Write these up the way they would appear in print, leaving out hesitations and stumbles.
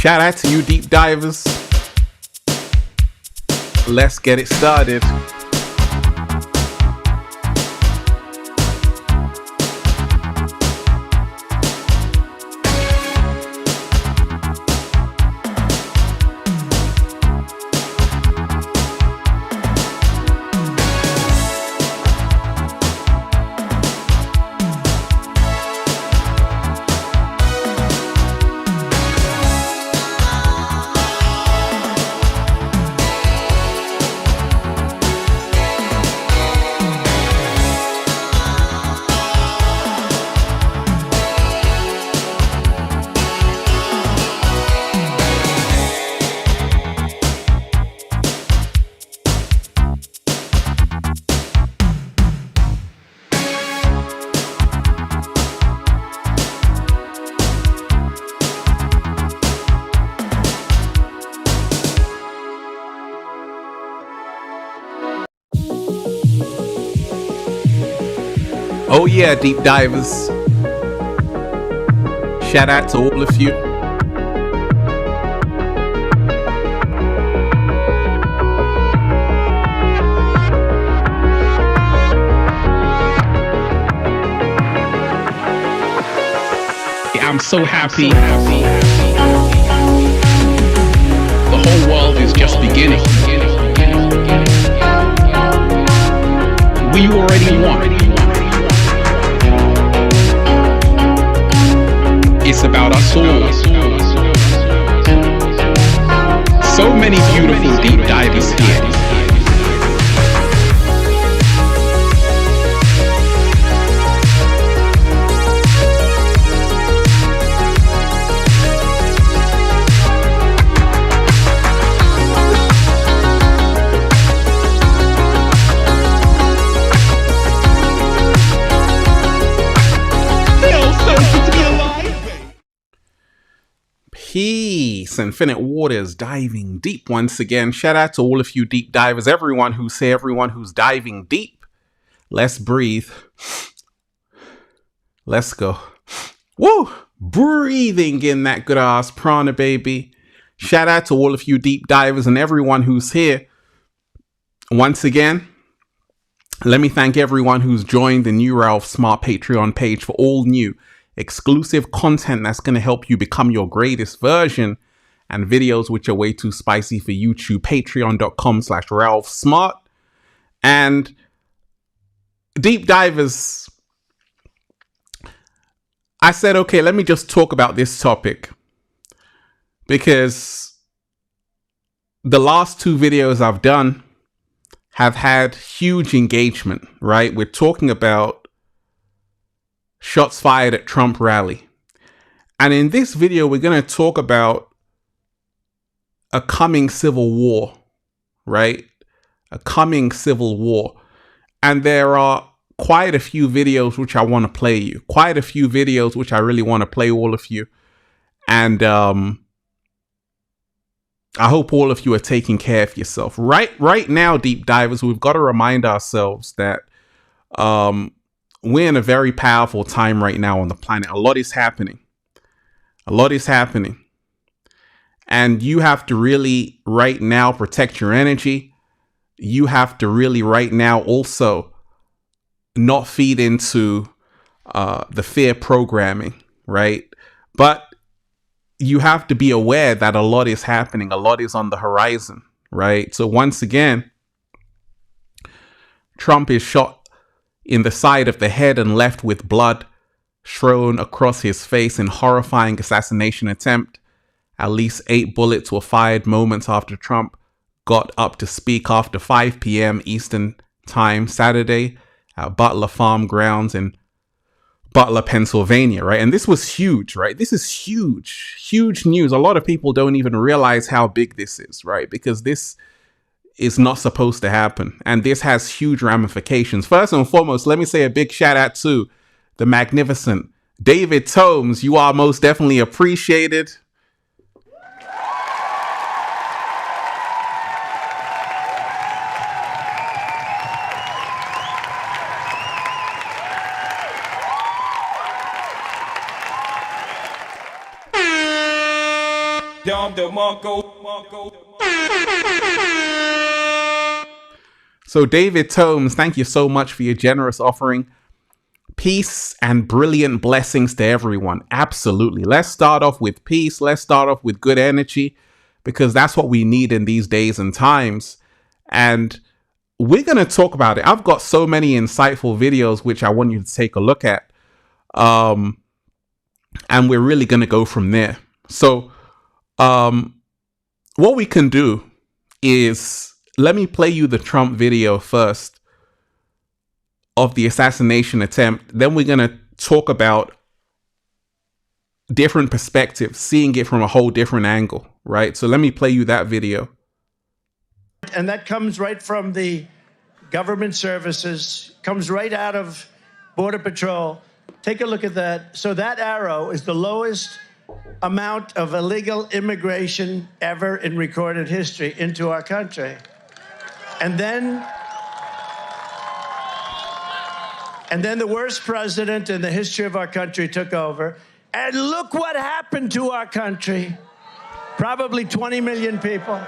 Shout out to you, deep divers. Let's get it started. Oh yeah, deep divers. Shout out to all of you. I'm so happy. The whole world is just beginning. We already won. It's about us all. So many beautiful deep divers here. Peace, infinite waters, diving deep once again. Shout out to all of you deep divers, everyone who's here, everyone who's diving deep. Let's breathe. Let's go. Woo! Breathing in that good ass prana, baby. Shout out to all of you deep divers and everyone who's here. Once again, let me thank everyone who's joined the New Ralph Smart Patreon page for all new exclusive content that's going to help you become your greatest version, and videos which are way too spicy for YouTube. Patreon.com/RalphSmart. And deep divers, I said, okay, let me just talk about this topic, because the last two videos I've done have had huge engagement, right? We're talking about shots fired at Trump rally. And in this video, we're going to talk about a coming civil war, right? A coming civil war. And there are quite a few videos which I want to play you. Quite a few videos which I really want to play all of you. And I hope all of you are taking care of yourself. Right now, deep divers, we've got to remind ourselves that we're in a very powerful time right now on the planet. A lot is happening. A lot is happening. And you have to really right now protect your energy. You have to really right now also not feed into the fear programming, right? But you have to be aware that a lot is happening. A lot is on the horizon, right? So once again, Trump is shot in the side of the head and left with blood strewn across his face in horrifying assassination attempt. At least 8 bullets were fired moments after Trump got up to speak after 5 p.m. Eastern Time Saturday at Butler Farm Grounds in Butler, Pennsylvania, right? And this was huge, right? This is huge news. A lot of people don't even realize how big this is, right? Because this is not supposed to happen. And this has huge ramifications. First and foremost, let me say a big shout out to the magnificent David Tomes. You are most definitely appreciated. So David Tomes, thank you so much for your generous offering. Peace and brilliant blessings to everyone. Absolutely. Let's start off with peace. Let's start off with good energy, because that's what we need in these days and times. And we're going to talk about it. I've got so many insightful videos which I want you to take a look at. And we're really going to go from there. So what we can do is, let me play you the Trump video first of the assassination attempt. Then we're going to talk about different perspectives, seeing it from a whole different angle, right? So let me play you that video. And that comes right from the government services, comes right out of Border Patrol. Take a look at that. So that arrow is the lowest amount of illegal immigration ever in recorded history into our country. And then the worst president in the history of our country took over. And look what happened to our country. Probably 20 million people.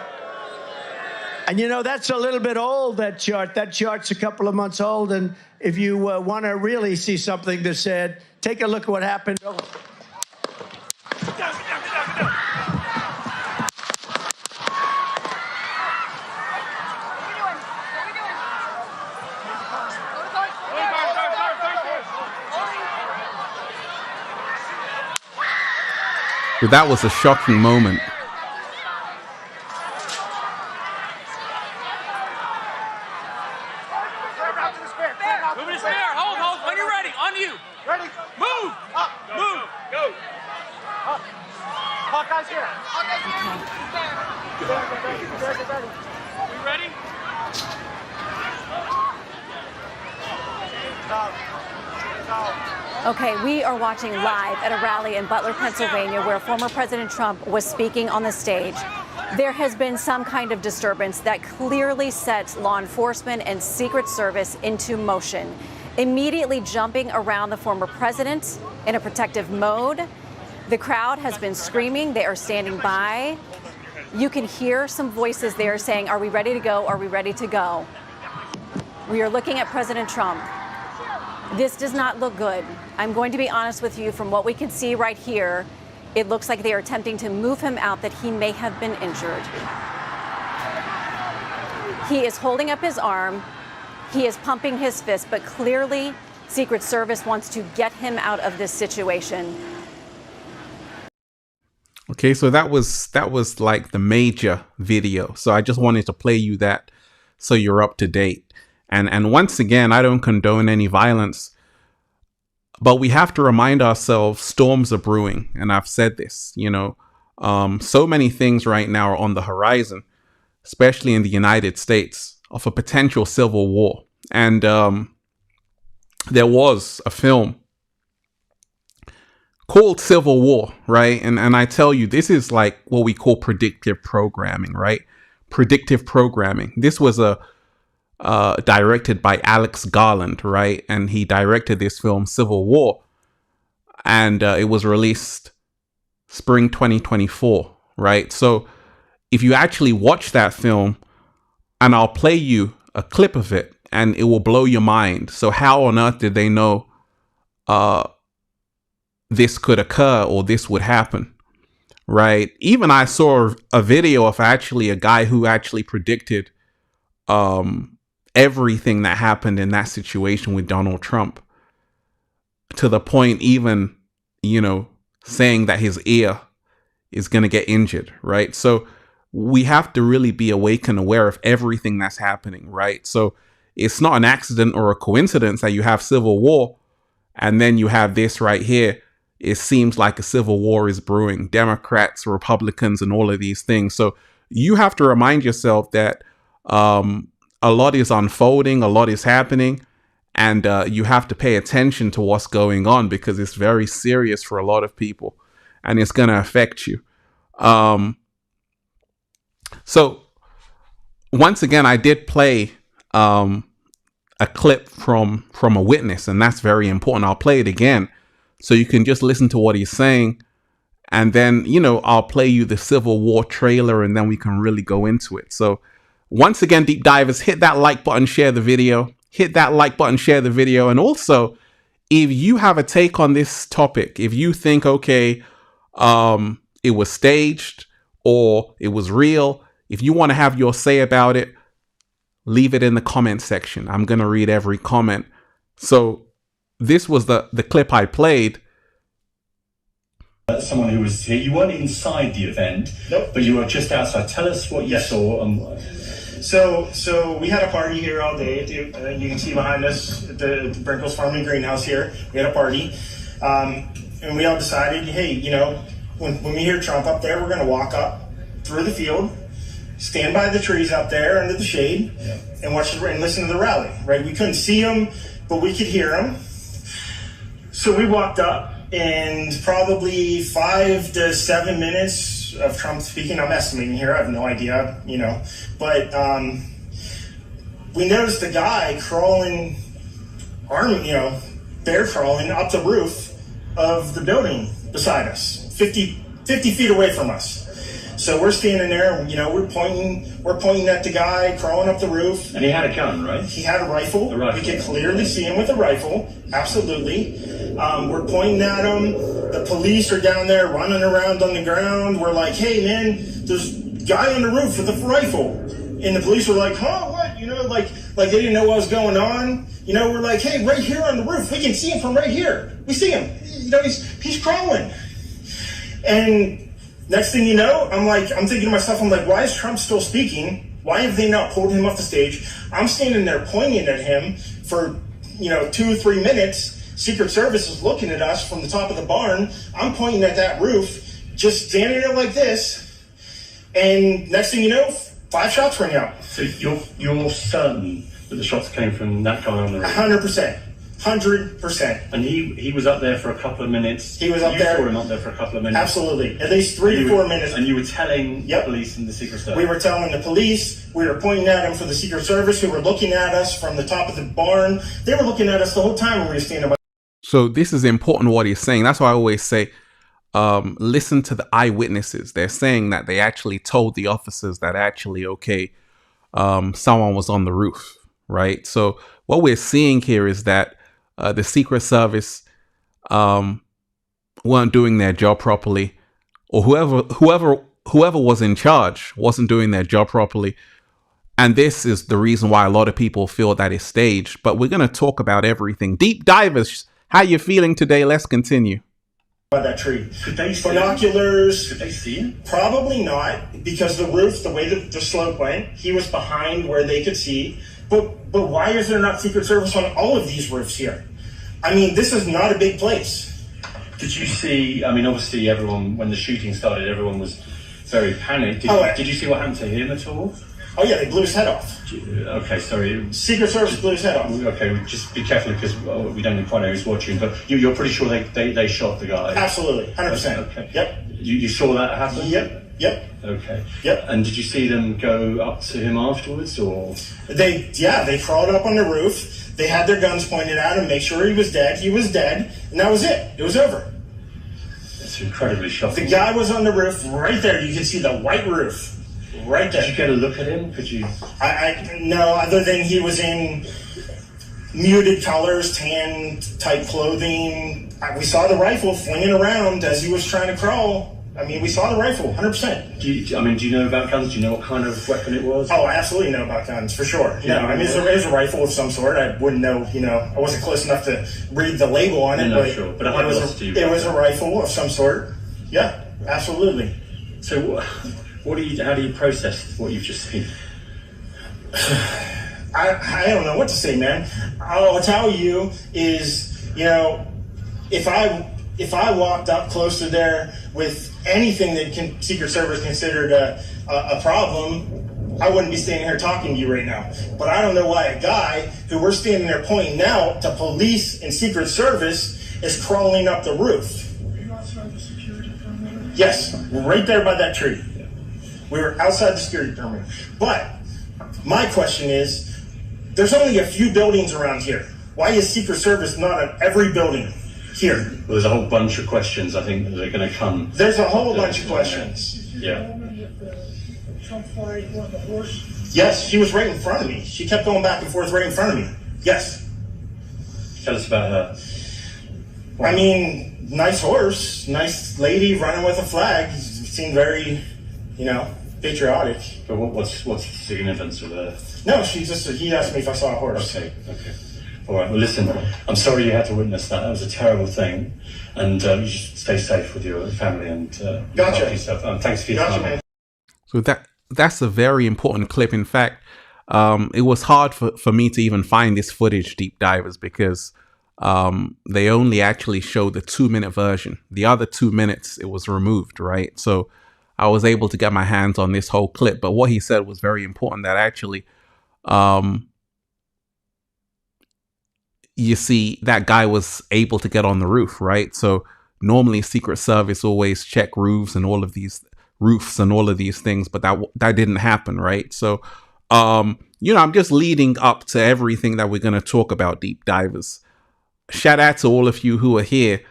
And you know, that's a little bit old, that chart. That chart's a couple of months old. And if you want to really see something that's sad, take a look at what happened. But that was a shocking moment. Hold. When you're ready, on you. Ready. Move. Up. Move. Go. Up. Hawkeye's here. Ready. We ready? Okay, we are watching live at a rally in Butler, Pennsylvania, where former President Trump was speaking on the stage. There has been some kind of disturbance that clearly sets law enforcement and Secret Service into motion, immediately jumping around the former president in a protective mode. The crowd has been screaming. They are standing by. You can hear some voices there saying, "Are we ready to go? Are we ready to go?" We are looking at President Trump. This does not look good. I'm going to be honest with you. From what we can see right here, it looks like they are attempting to move him out, that he may have been injured. He is holding up his arm. He is pumping his fist, but clearly Secret Service wants to get him out of this situation. Okay, so that was like the major video. So I just wanted to play you that so you're up to date. And once again, I don't condone any violence, but we have to remind ourselves storms are brewing. And I've said this, so many things right now are on the horizon, especially in the United States, of a potential civil war. And there was a film called Civil War, right? And I tell you, this is like what we call predictive programming, right? Predictive programming. This was directed by Alex Garland, right? And he directed this film, Civil War. And it was released spring 2024, right? So if you actually watch that film, and I'll play you a clip of it, and it will blow your mind. So how on earth did they know this could occur or this would happen, right? Even I saw a video of actually a guy who actually predicted everything that happened in that situation with Donald Trump, to the point even, saying that his ear is going to get injured, right? So we have to really be awake and aware of everything that's happening, right? So it's not an accident or a coincidence that you have civil war and then you have this right here. It seems like a civil war is brewing, Democrats, Republicans, and all of these things. So you have to remind yourself that a lot is unfolding, a lot is happening, and you have to pay attention to what's going on, because it's very serious for a lot of people and it's going to affect you. So once again, I did play a clip from a witness, and that's very important. I'll play it again so you can just listen to what he's saying And then, you know, I'll play you the Civil War trailer and then we can really go into it. So once again, deep divers, hit that like button, share the video, hit that like button, share the video. And also, if you have a take on this topic, if you think, okay, it was staged or it was real, if you want to have your say about it, leave it in the comment section. I'm going to read every comment. So this was the clip I played. Someone who was here, you weren't inside the event, nope, but you were just outside. Tell us what you saw. So we had a party here all day. You can see behind us at the Brinkles Farm and Greenhouse here. We had a party, and we all decided, hey, you know, when we hear Trump up there, we're going to walk up through the field, stand by the trees up there under the shade, and watch and listen to the rally. Right? We couldn't see him, but we could hear him. So we walked up. And probably 5 to 7 minutes of Trump speaking, I'm estimating here, I have no idea, you know, but we noticed a guy crawling, bear crawling up the roof of the building beside us, 50 feet away from us. So we're standing there, you know, we're pointing at the guy crawling up the roof. And he had a gun, right? He had a rifle. We could clearly see him with a rifle. Absolutely. We're pointing at him. The police are down there running around on the ground. We're like, hey, man, there's a guy on the roof with a rifle. And the police were like, huh, what? You know, like they didn't know what was going on. You know, we're like, hey, right here on the roof. We can see him from right here. We see him. You know, he's crawling. And next thing you know, I'm thinking to myself, I'm like, why is Trump still speaking? Why have they not pulled him off the stage? I'm standing there pointing at him for, 2 or 3 minutes. Secret Service is looking at us from the top of the barn. I'm pointing at that roof, just standing there like this. And next thing you know, 5 shots ring out. So you're certain that the shots came from that guy on the roof? 100%. 100%. And he was up there for a couple of minutes. He was up there. You saw him up there for a couple of minutes. Absolutely. At least 3 to 4 minutes. And you were telling the police and the Secret Service? We were telling the police. We were pointing at them for the Secret Service, who were looking at us from the top of the barn. They were looking at us the whole time when we were standing by. So this is important what he's saying. That's why I always say, listen to the eyewitnesses. They're saying that they actually told the officers that actually, okay, someone was on the roof, right? So what we're seeing here is that the Secret Service weren't doing their job properly, or whoever was in charge wasn't doing their job properly. And this is the reason why a lot of people feel that it's staged. But we're going to talk about everything. Deep divers, how you feeling today? Let's continue. By that tree. Could they see binoculars? Could they see him? Probably not, because the roof, the way the slope went, he was behind where they could see. But why is there not Secret Service on all of these roofs here? I mean, this is not a big place. Did you see, I mean, obviously everyone, when the shooting started, everyone was very panicked. Did you see what happened to him at all? Oh yeah, they blew his head off. Okay, sorry. Secret Service blew his head off. Okay, just be careful because we don't quite know who's watching, but you're pretty sure they shot the guy? Absolutely, 100%. Okay. Yep. You saw that happen? Yep. Okay. Yep. And did you see them go up to him afterwards, or? They crawled up on the roof. They had their guns pointed at him, make sure he was dead. He was dead, and that was it. It was over. It's incredibly shocking. The guy was on the roof right there. You can see the white roof. Right there. Did you get a look at him? Could you? No, other than he was in muted colors, tan type clothing. We saw the rifle flinging around as he was trying to crawl. I mean, we saw the rifle, 100%. Do you know about guns? Do you know what kind of weapon it was? Oh, I absolutely know about guns, for sure. No, I mean, it was a rifle of some sort. I wouldn't know, I wasn't close enough to read the label on it, but sure. But it was a rifle of some sort. Yeah, absolutely. So how do you process what you've just seen? I don't know what to say, man. All I'll tell you is, if I walked up close to there with anything that Secret Service considered a problem, I wouldn't be standing here talking to you right now. But I don't know why a guy who we're standing there pointing out to police and Secret Service is crawling up the roof. Were you outside the security perimeter? Yes, right there by that tree. We were outside the security perimeter. But my question is, there's only a few buildings around here. Why is Secret Service not at every building? Here. Well, there's a whole bunch of questions I think that are going to come. There's a whole bunch of questions. Yeah. Trump flight on the horse? Yes, she was right in front of me. She kept going back and forth right in front of me. Yes. Tell us about her. I mean, nice horse, nice lady running with a flag. Seemed very, patriotic. But what's the significance of her? No, he asked me if I saw a horse. Okay. All right, well, listen, I'm sorry you had to witness that. That was a terrible thing. And you should stay safe with your family and Gotcha. help yourself. Thanks for your time. Man. So that's a very important clip. In fact, it was hard for me to even find this footage, Deep Divers, because they only actually show the 2-minute version. The other 2 minutes, it was removed, right? So I was able to get my hands on this whole clip. But what he said was very important, that actually, you see, that guy was able to get on the roof, right? So normally Secret Service always check roofs and all of these things, but that didn't happen, right? So, I'm just leading up to everything that we're going to talk about, Deep Divers. Shout out to all of you who are here.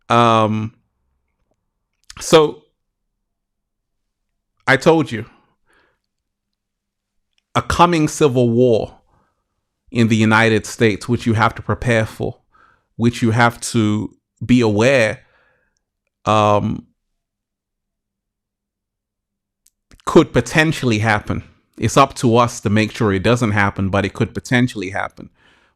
So I told you, a coming civil war in the United States, which you have to prepare for, which you have to be aware, could potentially happen. It's up to us to make sure it doesn't happen, but it could potentially happen.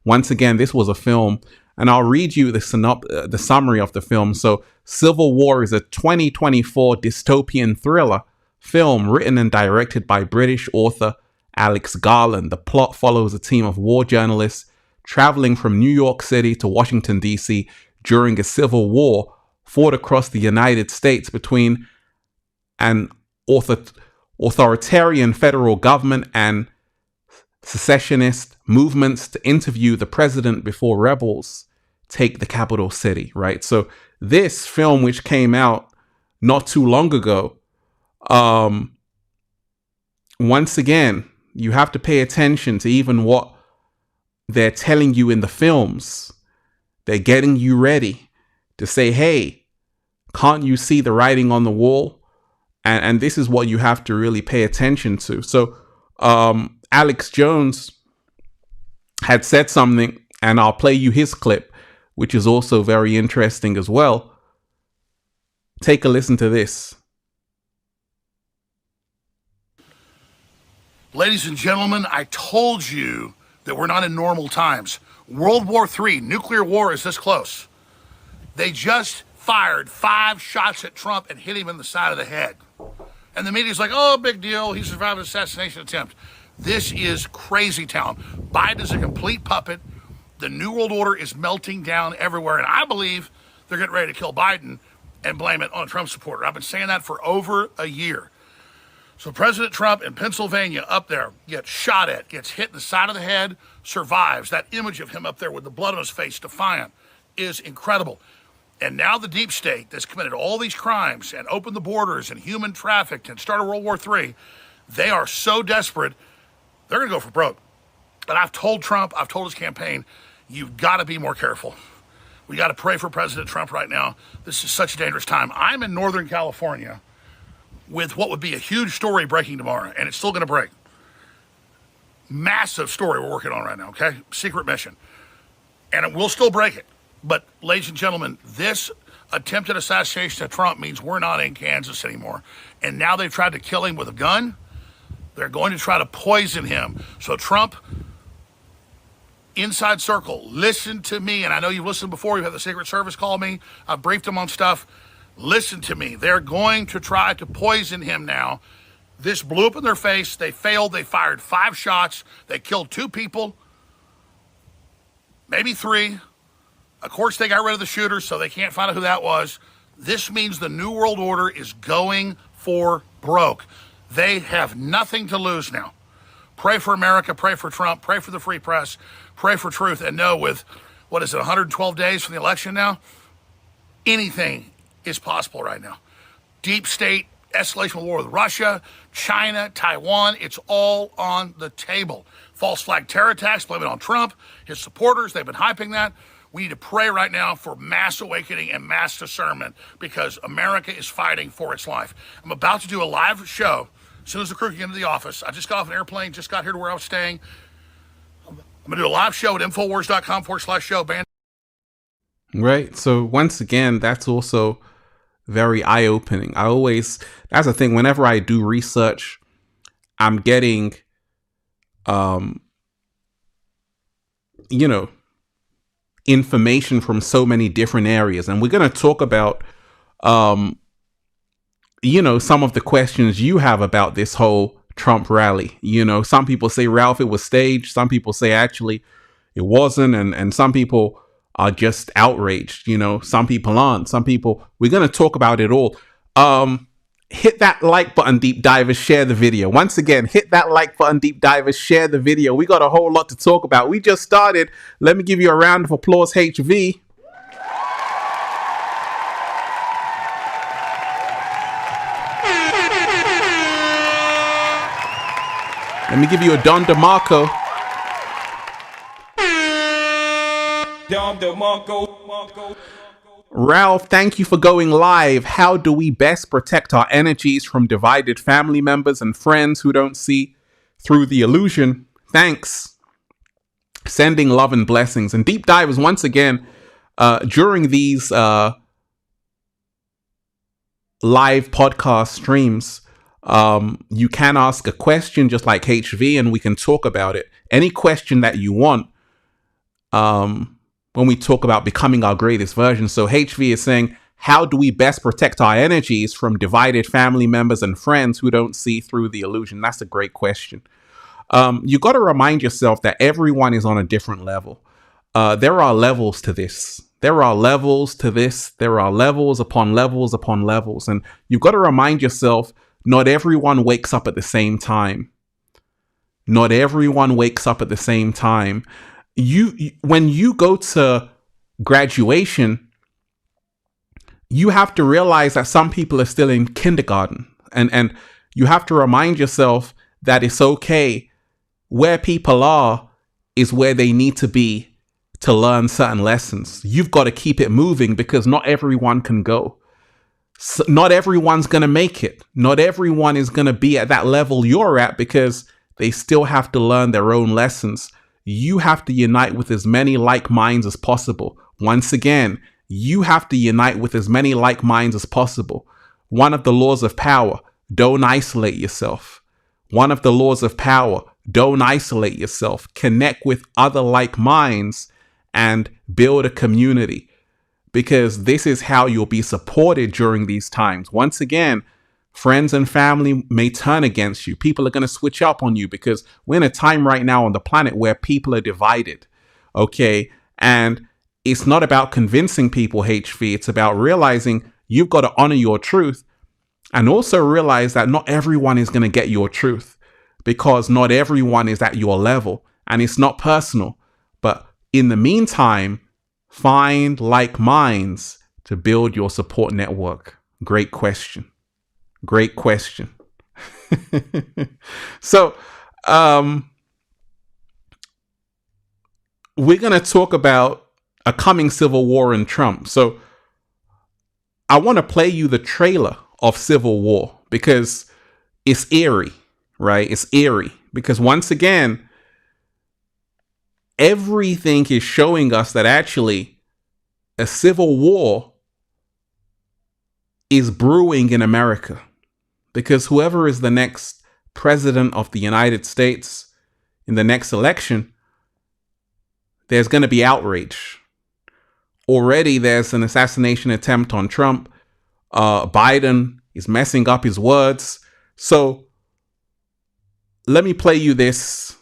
Once again, this was a film, and I'll read you the summary of the film. So, Civil War is a 2024 dystopian thriller film written and directed by British author Alex Garland. The plot follows a team of war journalists traveling from New York City to Washington, D.C. during a civil war fought across the United States between an authoritarian federal government and secessionist movements to interview the president before rebels take the capital city, right? So this film, which came out not too long ago, once again, you have to pay attention to even what they're telling you in the films. They're getting you ready to say, hey, can't you see the writing on the wall? And this is what you have to really pay attention to. So Alex Jones had said something, and I'll play you his clip, which is also very interesting as well. Take a listen to this. Ladies and gentlemen, I told you that we're not in normal times. World War III, nuclear war is this close. They just fired 5 shots at Trump and hit him in the side of the head. And the media's like, oh, big deal. He survived an assassination attempt. This is crazy town. Biden is a complete puppet. The New World Order is melting down everywhere. And I believe they're getting ready to kill Biden and blame it on a Trump supporter. I've been saying that for over a year. So President Trump in Pennsylvania up there gets shot at, gets hit in the side of the head, survives. That image of him up there with the blood on his face, defiant, is incredible. And now the deep state that's committed all these crimes and opened the borders and human trafficked and started World War III, they are so desperate, they're going to go for broke. But I've told Trump, I've told his campaign, you've got to be more careful. We got to pray for President Trump right now. This is such a dangerous time. I'm in Northern California with what would be a huge story breaking tomorrow, and it's still going to break. Massive story we're working on right now, okay? Secret mission. And it will still break it. But, ladies and gentlemen, this attempted assassination of Trump means we're not in Kansas anymore. And now they've tried to kill him with a gun. They're going to try to poison him. So Trump, inside circle, listen to me. And I know you've listened before. You've had the Secret Service call me. I've briefed them on stuff. Listen to me. They're going to try to poison him now. This blew up in their face. They failed. They fired 5 shots. They killed 2 people, maybe 3. Of course, they got rid of the shooter, so they can't find out who that was. This means the New World Order is going for broke. They have nothing to lose now. Pray for America, pray for Trump, pray for the free press, pray for truth, and know with, 112 days from the election now? Anything is possible right now. Deep state, escalation of war with Russia, China, Taiwan, it's all on the table. False flag terror attacks, blame it on Trump, his supporters, they've been hyping that. We need to pray right now for mass awakening and mass discernment because America is fighting for its life. I'm about to do a live show as soon as the crew can get into the office. I just got off an airplane, just got here to where I was staying. I'm going to do a live show at infowars.com/show. Right. So once again, that's also very eye-opening. That's the thing, whenever I do research, I'm getting, information from so many different areas. And we're going to talk about, some of the questions you have about this whole Trump rally. Some people say, Ralph, it was staged. Some people say, actually, it wasn't. And some people are just outraged. Some people aren't. We're going to talk about it all. Hit that like button, deep divers, share the video. Once again, hit that like button, deep divers, share the video. We got a whole lot to talk about. We just started. Let me give you a round of applause, HV. Let me give you a Don DeMarco. Don DeMarco. Ralph, thank you for going live. How do we best protect our energies from divided family members and friends who don't see through the illusion? Thanks. Sending love and blessings. And deep divers, once again, during these live podcast streams, you can ask a question just like HV and we can talk about it. Any question that you want. When we talk about becoming our greatest version. So HV is saying, how do we best protect our energies from divided family members and friends who don't see through the illusion? That's a great question. You got to remind yourself that everyone is on a different level. There are levels to this. There are levels to this. There are levels upon levels upon levels. And you've got to remind yourself, not everyone wakes up at the same time. Not everyone wakes up at the same time. When you go to graduation, you have to realize that some people are still in kindergarten, and you have to remind yourself that it's okay. Where people are is where they need to be to learn certain lessons. You've got to keep it moving because not everyone can go. So not everyone's going to make it. Not everyone is going to be at that level you're at because they still have to learn their own lessons. You have to unite with as many like minds as possible. Once again, you have to unite with as many like minds as possible. One of the laws of power, don't isolate yourself. One of the laws of power, don't isolate yourself. Connect with other like minds and build a community, because this is how you'll be supported during these times. Once again, friends and family may turn against you. People are going to switch up on you because we're in a time right now on the planet where people are divided. Okay. And it's not about convincing people, HV. It's about realizing you've got to honor your truth and also realize that not everyone is going to get your truth because not everyone is at your level and it's not personal. But in the meantime, find like minds to build your support network. Great question. Great question. So, we're going to talk about a coming civil war in Trump. So, I want to play you the trailer of Civil War because it's eerie, right? It's eerie because once again, everything is showing us that actually a civil war is brewing in America. Because whoever is the next president of the United States in the next election, there's going to be outrage. Already there's an assassination attempt on Trump. Biden is messing up his words. So let me play you this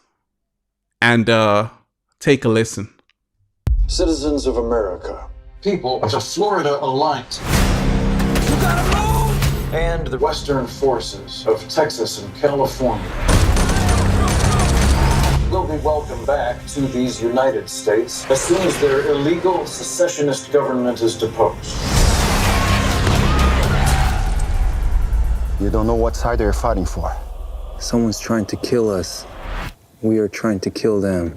and take a listen. Citizens of America, people of the Florida Alliance, and the Western forces of Texas and California will be welcomed back to these United States as soon as their illegal secessionist government is deposed. You don't know what side they're fighting for. Someone's trying to kill us. We are trying to kill them.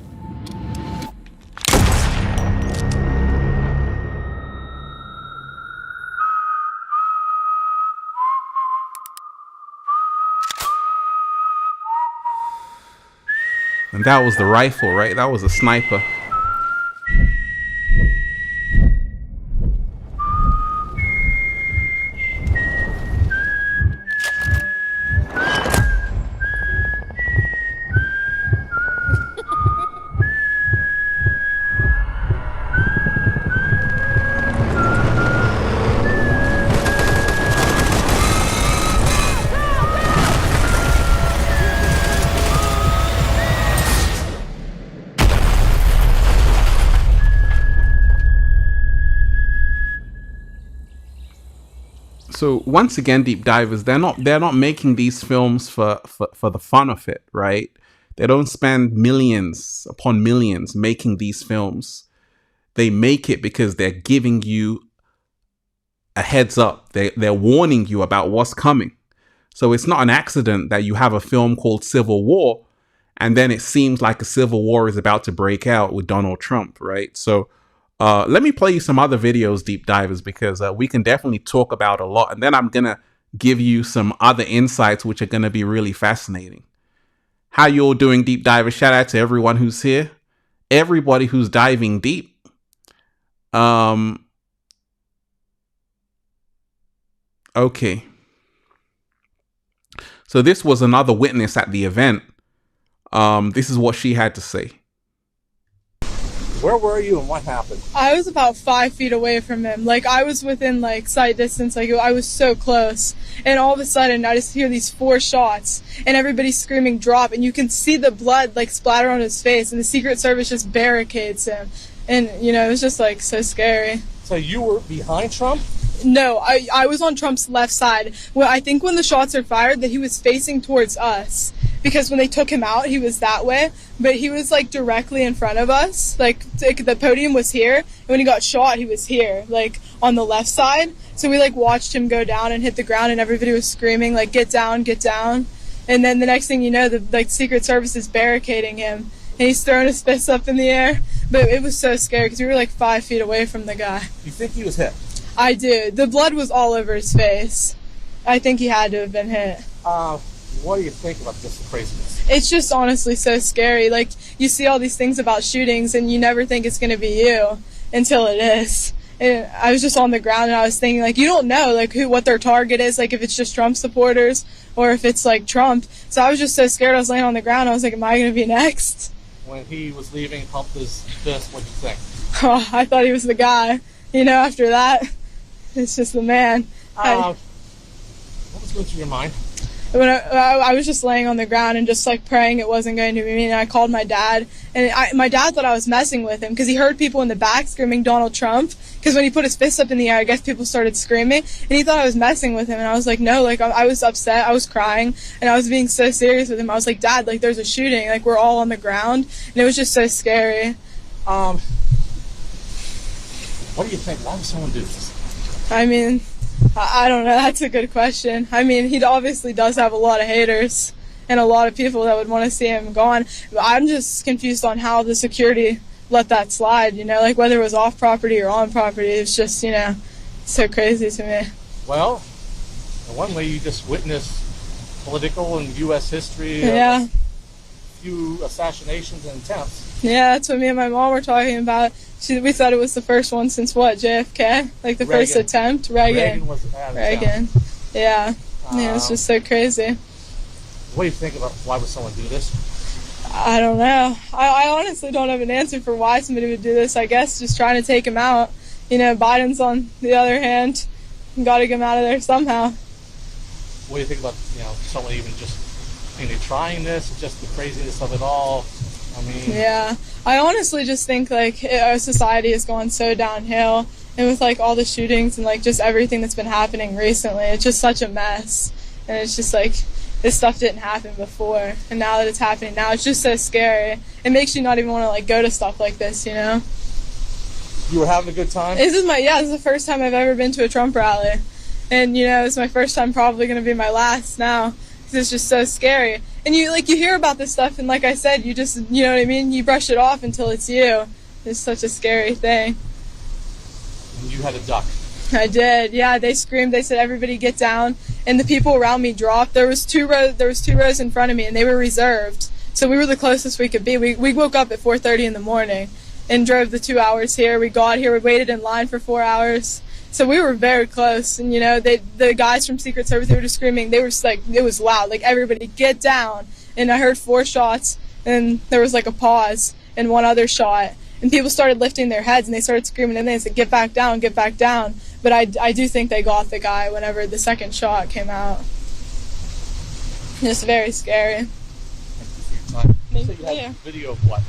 And that was the rifle, right? That was a sniper. So once again, deep divers, they're not making these films for the fun of it, right? They don't spend millions upon millions making these films. They make it because they're giving you a heads up. They're warning you about what's coming. So it's not an accident that you have a film called Civil War, and then it seems like a civil war is about to break out with Donald Trump, right? So let me play you some other videos, deep divers, because we can definitely talk about a lot. And then I'm going to give you some other insights, which are going to be really fascinating. How you all doing, deep divers? Shout out to everyone who's here. Everybody who's diving deep. Okay. So this was another witness at the event. This is what she had to say. Where were you and what happened? I was about 5 feet away from him. Like, I was within, like, sight distance. Like, I was so close. And all of a sudden, I just hear these 4 shots. And everybody's screaming, drop. And you can see the blood, like, splatter on his face. And the Secret Service just barricades him. And, you know, it was just, like, so scary. So you were behind Trump? No, I was on Trump's left side. Well, I think when the shots are fired, that he was facing towards us. Because when they took him out, he was that way. But he was, like, directly in front of us. Like, the podium was here. And when he got shot, he was here, like, on the left side. So we, like, watched him go down and hit the ground. And everybody was screaming, like, get down, get down. And then the next thing you know, the, like, Secret Service is barricading him. And he's throwing his fists up in the air. But it was so scary because we were, like, 5 feet away from the guy. You think he was hit? I do. The blood was all over his face. I think he had to have been hit. What do you think about this craziness? It's just honestly so scary. Like, you see all these things about shootings and you never think it's going to be you until it is. And I was just on the ground and I was thinking, like, you don't know, like, what their target is, like, if it's just Trump supporters or if it's, like, Trump. So I was just so scared. I was laying on the ground. I was like, am I going to be next? When he was leaving, pumped his fist, what'd you think? Oh, I thought he was the guy. You know, after that, it's just the man. What was going through your mind? When I was just laying on the ground and just, like, praying it wasn't going to be me, and I called my dad, and my dad thought I was messing with him because he heard people in the back screaming Donald Trump, because when he put his fist up in the air, I guess people started screaming, and he thought I was messing with him, and I was like, no, like, I was upset, I was crying, and I was being so serious with him. I was like, Dad, like, there's a shooting, like, we're all on the ground, and it was just so scary. What do you think? Why would someone do this? I mean, I don't know. That's a good question. I mean, he obviously does have a lot of haters and a lot of people that would want to see him gone. But I'm just confused on how the security let that slide, you know, like whether it was off property or on property. It's just, you know, so crazy to me. Well, in one way you just witnessed political and U.S. history. Yeah. A few assassinations and attempts. Yeah, that's what me and my mom were talking about. We thought it was the first one since what, JFK? Like the first attempt? Reagan was Reagan. Yeah. Yeah, it's just so crazy. What do you think about why would someone do this? I don't know. I honestly don't have an answer for why somebody would do this. I guess just trying to take him out. You know, Biden's on the other hand. Got to get him out of there somehow. What do you think about, you know, someone even just trying this, just the craziness of it all? I mean, yeah, I honestly just think like our society has gone so downhill, and with like all the shootings and like just everything that's been happening recently, it's just such a mess. And it's just like this stuff didn't happen before, and now that it's happening now, it's just so scary. It makes you not even want to like go to stuff like this, you know. You were having a good time? This is the first time I've ever been to a Trump rally, and you know, it's my first time, probably going to be my last now. It's just so scary. And you hear about this stuff, and like I said, you just, you know what I mean, you brush it off until it's you. It's such a scary thing. And you had a duck. I did, yeah. They screamed, they said, everybody get down, and the people around me dropped. There was two rows in front of me, and they were reserved. So we were the closest we could be. We woke up at 4:30 in the morning and drove the 2 hours here. We got here, we waited in line for 4 hours. So we were very close. And, you know, the guys from Secret Service, they were just screaming. They were just like, it was loud. Like, everybody, get down. And I heard 4 shots, and there was like a pause and one other shot. And people started lifting their heads, and they started screaming, and they said, get back down, get back down. But I do think they got the guy whenever the second shot came out. It's very scary. You said you had video of what?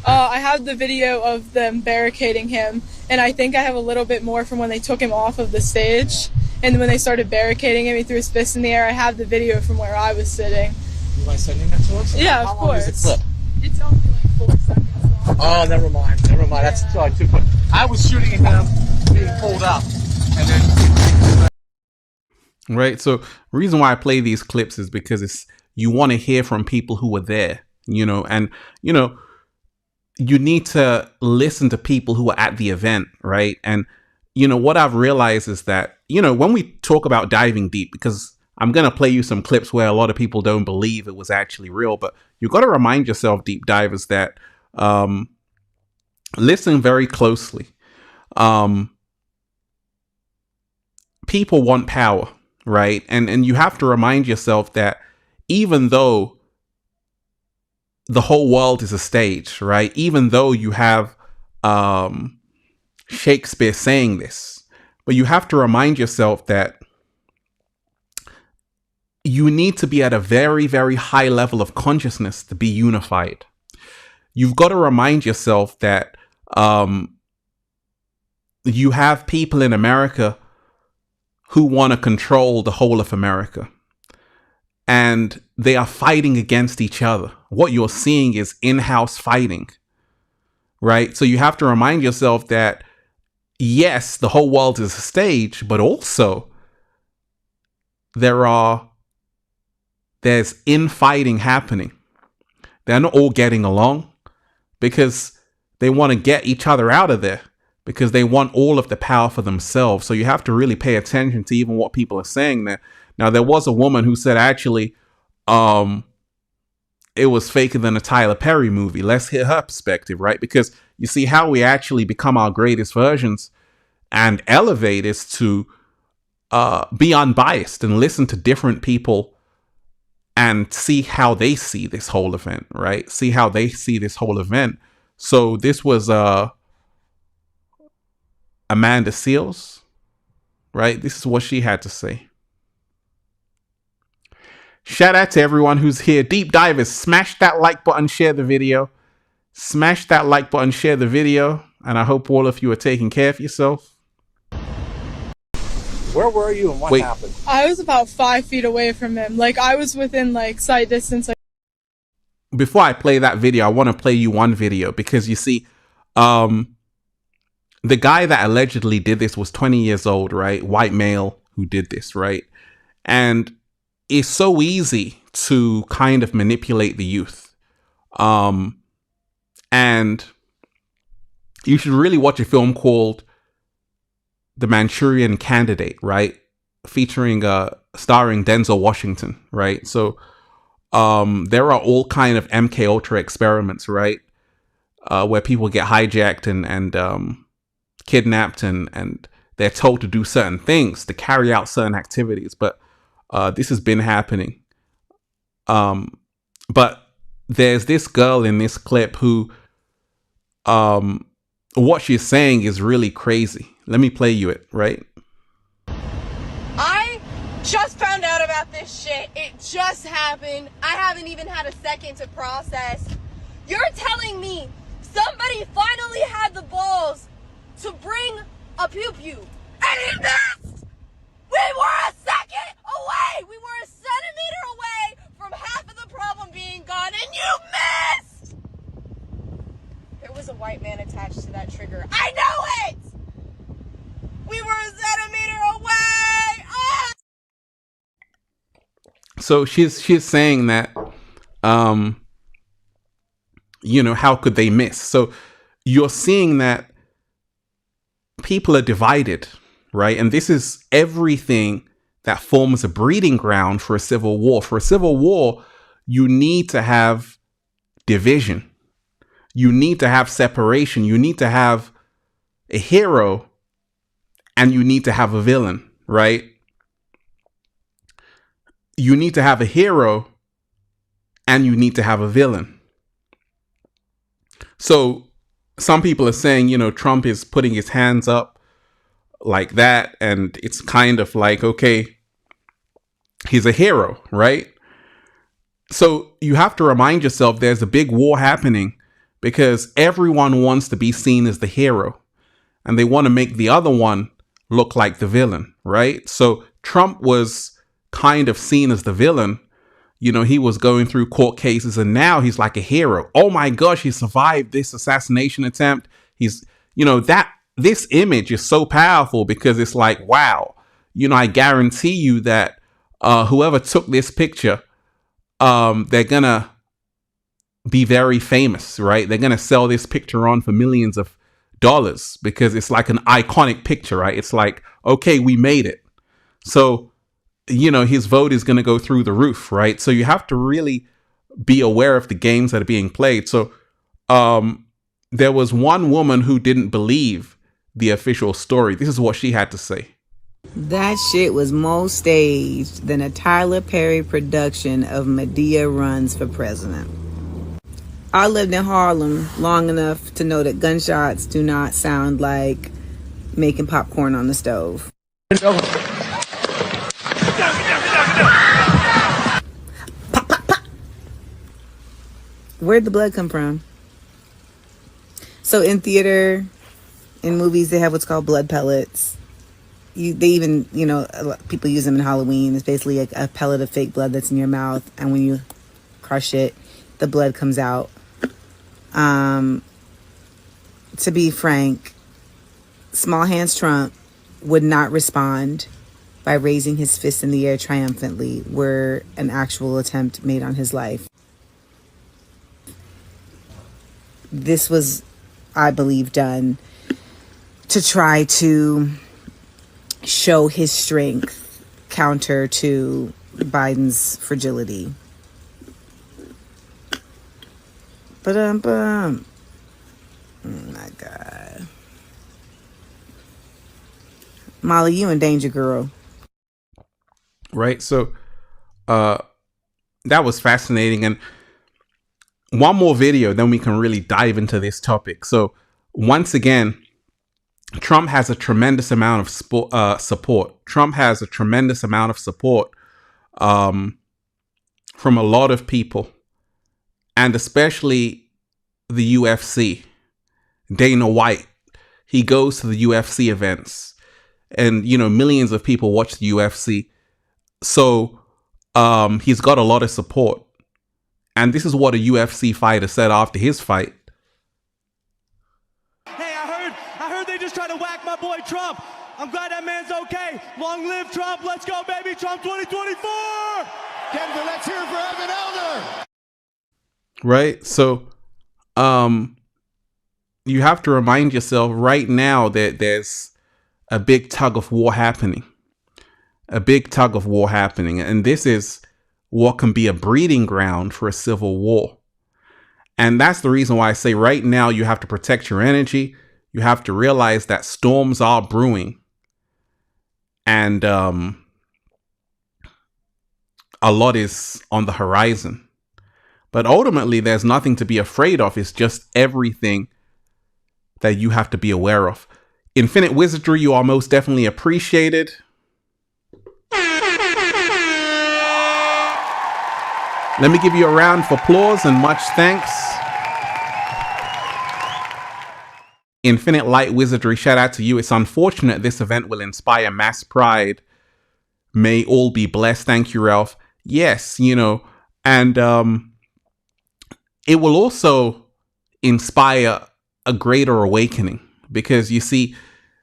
I have the video of them barricading him, and I think I have a little bit more from when they took him off of the stage. And when they started barricading him, he threw his fist in the air. I have the video from where I was sitting. You mind sending that to us? Yeah, How of long course. is the clip? It's only like 4 seconds long. Oh, never mind. That's too quick. I was shooting him being pulled up, and then. Right. So the reason why I play these clips is because you want to hear from people who were there, you know, and, you know, you need to listen to people who are at the event. Right. And, you know, what I've realized is that, you know, when we talk about diving deep, because I'm going to play you some clips where a lot of people don't believe it was actually real, but you've got to remind yourself, deep divers, that listen very closely. People want power. Right. And you have to remind yourself that even though the whole world is a stage, right, even though you have Shakespeare saying this, but you have to remind yourself that you need to be at a very, very high level of consciousness to be unified. You've got to remind yourself that you have people in America who want to control the whole of America. And they are fighting against each other. What you're seeing is in-house fighting, right? So you have to remind yourself that, yes, the whole world is a stage, but also there's infighting happening. They're not all getting along because they want to get each other out of there, because they want all of the power for themselves. So you have to really pay attention to even what people are saying there. Now, there was a woman who said, actually, it was faker than a Tyler Perry movie. Let's hear her perspective, right? Because you see, how we actually become our greatest versions and elevate is to be unbiased and listen to different people and see how they see this whole event, right? See how they see this whole event. So this was Amanda Seals, right? This is what she had to say. Shout out to everyone who's here. Deep divers, smash that like button, share the video. Smash that like button, share the video. And I hope all of you are taking care of yourself. Where were you and what happened? I was about 5 feet away from him. Like, I was within, like, sight distance. Before I play that video, I want to play you one video because you see, the guy that allegedly did this was 20 years old, right? White male who did this, right? And it's so easy to kind of manipulate the youth. And you should really watch a film called The Manchurian Candidate, right? Featuring, starring Denzel Washington, right? So there are all kind of MK Ultra experiments, right? Where people get hijacked and kidnapped and they're told to do certain things, to carry out certain activities. But this has been happening. But there's this girl in this clip who, what she's saying is really crazy. Let me play you it, right? I just found out about this shit. It just happened. I haven't even had a second to process. You're telling me somebody finally had the balls to bring a pew-pew, and he missed! We were a second away! We were a centimeter away from half of the problem being gone, and you missed! There was a white man attached to that trigger. I know it! We were a centimeter away! Oh! So she's saying that, you know, how could they miss? So you're seeing that people are divided, right? And this is everything that forms a breeding ground for a civil war. For a civil war, you need to have division. You need to have separation. You need to have a hero and you need to have a villain, right? You need to have a hero and you need to have a villain. So some people are saying, Trump is putting his hands up like that. And it's kind of like, okay, he's a hero, right? So you have to remind yourself there's a big war happening because everyone wants to be seen as the hero and they want to make the other one look like the villain, right? So Trump was kind of seen as the villain. He was going through court cases and now he's like a hero. Oh my gosh, he survived this assassination attempt. He's, this image is so powerful because it's like, wow, I guarantee you that whoever took this picture, they're gonna be very famous, right? They're gonna sell this picture on for millions of dollars because it's like an iconic picture, right? It's like, okay, we made it. So, his vote is going to go through the roof, right? So you have to really be aware of the games that are being played. So there was one woman who didn't believe the official story. This is what she had to say. That shit was more staged than a Tyler Perry production of Medea Runs for President. I lived in Harlem long enough to know that gunshots do not sound like making popcorn on the stove. Where'd the blood come from? So in theater, in movies, they have what's called blood pellets. They even, people use them in Halloween. It's basically a pellet of fake blood that's in your mouth. And when you crush it, the blood comes out. To be frank, Small Hands Trump would not respond by raising his fist in the air triumphantly were an actual attempt made on his life. This was, I believe, done to try to show his strength counter to Biden's fragility. Oh my God. Molly, you in danger, girl. Right. So that was fascinating. And one more video, then we can really dive into this topic. So once again, Trump has a tremendous amount of support. Trump has a tremendous amount of support from a lot of people, and especially the UFC. Dana White, he goes to the UFC events, and millions of people watch the UFC. So he's got a lot of support. And this is what a UFC fighter said after his fight. Hey, I heard they just tried to whack my boy Trump. I'm glad that man's okay. Long live Trump. Let's go, baby. Trump 2024. Kevin, let's hear it for Evan Elder. Right. So you have to remind yourself right now that there's a big tug of war happening. A big tug of war happening. And this is what can be a breeding ground for a civil war. And that's the reason why I say right now you have to protect your energy. You have to realize that storms are brewing. And a lot is on the horizon. But ultimately, there's nothing to be afraid of. It's just everything that you have to be aware of. Infinite Wizardry, you are most definitely appreciated. Let me give you a round of applause and much thanks. Infinite Light Wizardry, shout out to you. It's unfortunate this event will inspire mass pride. May all be blessed. Thank you, Ralph. Yes, and it will also inspire a greater awakening, because you see,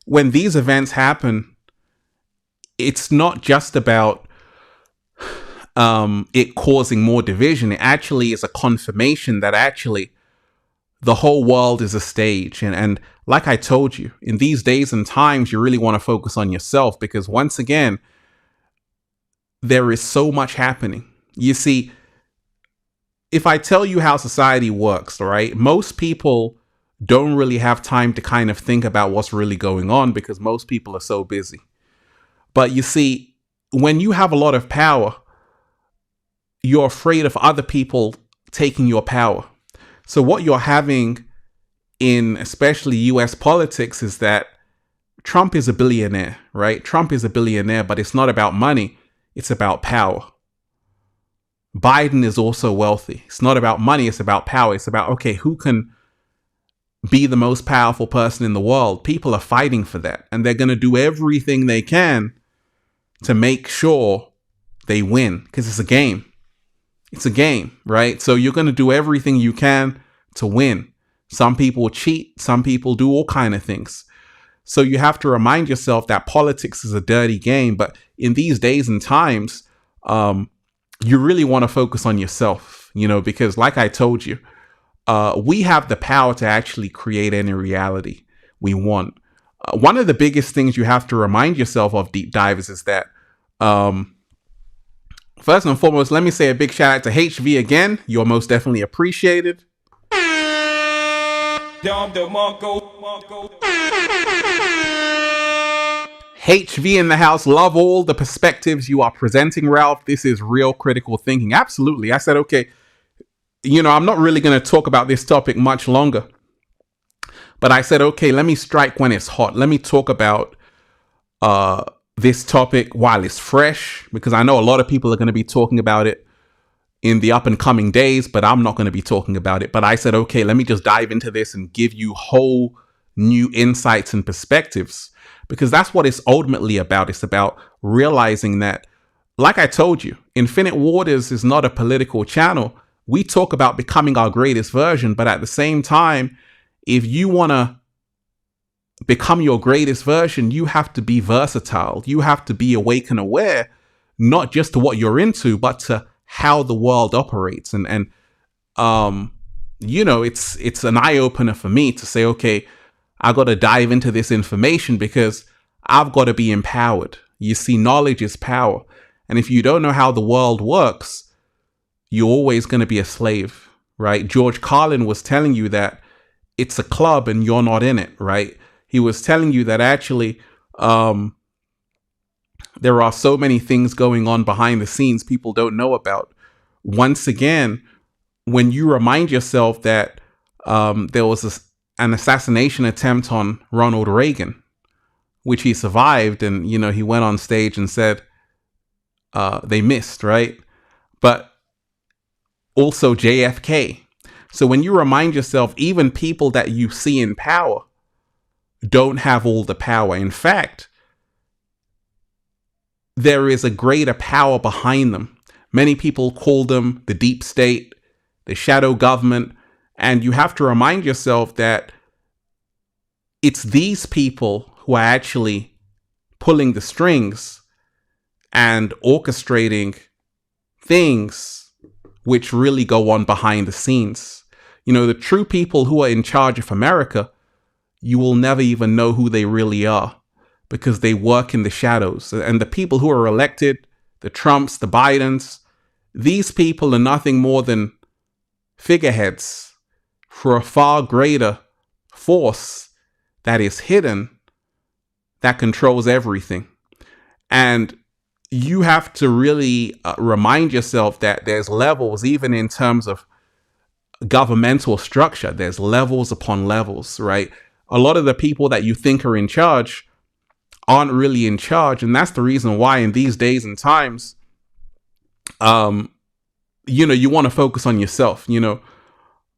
when these events happen, it's not just about it causing more division. It actually is a confirmation that actually the whole world is a stage. And like I told you, in these days and times, you really want to focus on yourself, because once again, there is so much happening. You see, if I tell you how society works, right, most people don't really have time to kind of think about what's really going on because most people are so busy. But you see, when you have a lot of power, you're afraid of other people taking your power. So what you're having in especially US politics is that Trump is a billionaire, right? Trump is a billionaire, but it's not about money. It's about power. Biden is also wealthy. It's not about money. It's about power. It's about, okay, who can be the most powerful person in the world? People are fighting for that. And they're going to do everything they can to make sure they win because it's a game. It's a game, right? So you're going to do everything you can to win. Some people cheat. Some people do all kinds of things. So you have to remind yourself that politics is a dirty game. But in these days and times, you really want to focus on yourself, because like I told you, we have the power to actually create any reality we want. One of the biggest things you have to remind yourself of, deep divers, is that first and foremost, let me say a big shout out to HV again. You're most definitely appreciated. HV in the house, love all the perspectives you are presenting, Ralph. This is real critical thinking. Absolutely. I said, okay, I'm not really going to talk about this topic much longer. But I said, okay, let me strike when it's hot. Let me talk about this topic while it's fresh, because I know a lot of people are going to be talking about it in the up and coming days, but I'm not going to be talking about it. But I said, okay, let me just dive into this and give you whole new insights and perspectives, because that's what it's ultimately about. It's about realizing that, like I told you, Infinite Waters is not a political channel. We talk about becoming our greatest version, but at the same time, if you want to become your greatest version, you have to be versatile. You have to be awake and aware, not just to what you're into, but to how the world operates. And it's an eye-opener for me to say, okay, I got to dive into this information because I've got to be empowered. You see, knowledge is power. And if you don't know how the world works, you're always going to be a slave, right? George Carlin was telling you that it's a club and you're not in it, right? He was telling you that actually there are so many things going on behind the scenes people don't know about. Once again, when you remind yourself that there was an assassination attempt on Ronald Reagan, which he survived, and he went on stage and said they missed, right? But also JFK. So when you remind yourself, even people that you see in power don't have all the power. In fact, there is a greater power behind them. Many people call them the deep state, the shadow government, and you have to remind yourself that it's these people who are actually pulling the strings and orchestrating things which really go on behind the scenes. The true people who are in charge of America, you will never even know who they really are because they work in the shadows. And the people who are elected, the Trumps, the Bidens, these people are nothing more than figureheads for a far greater force that is hidden, that controls everything. And you have to really remind yourself that there's levels, even in terms of governmental structure. There's levels upon levels, right? A lot of the people that you think are in charge aren't really in charge. And that's the reason why in these days and times, you want to focus on yourself,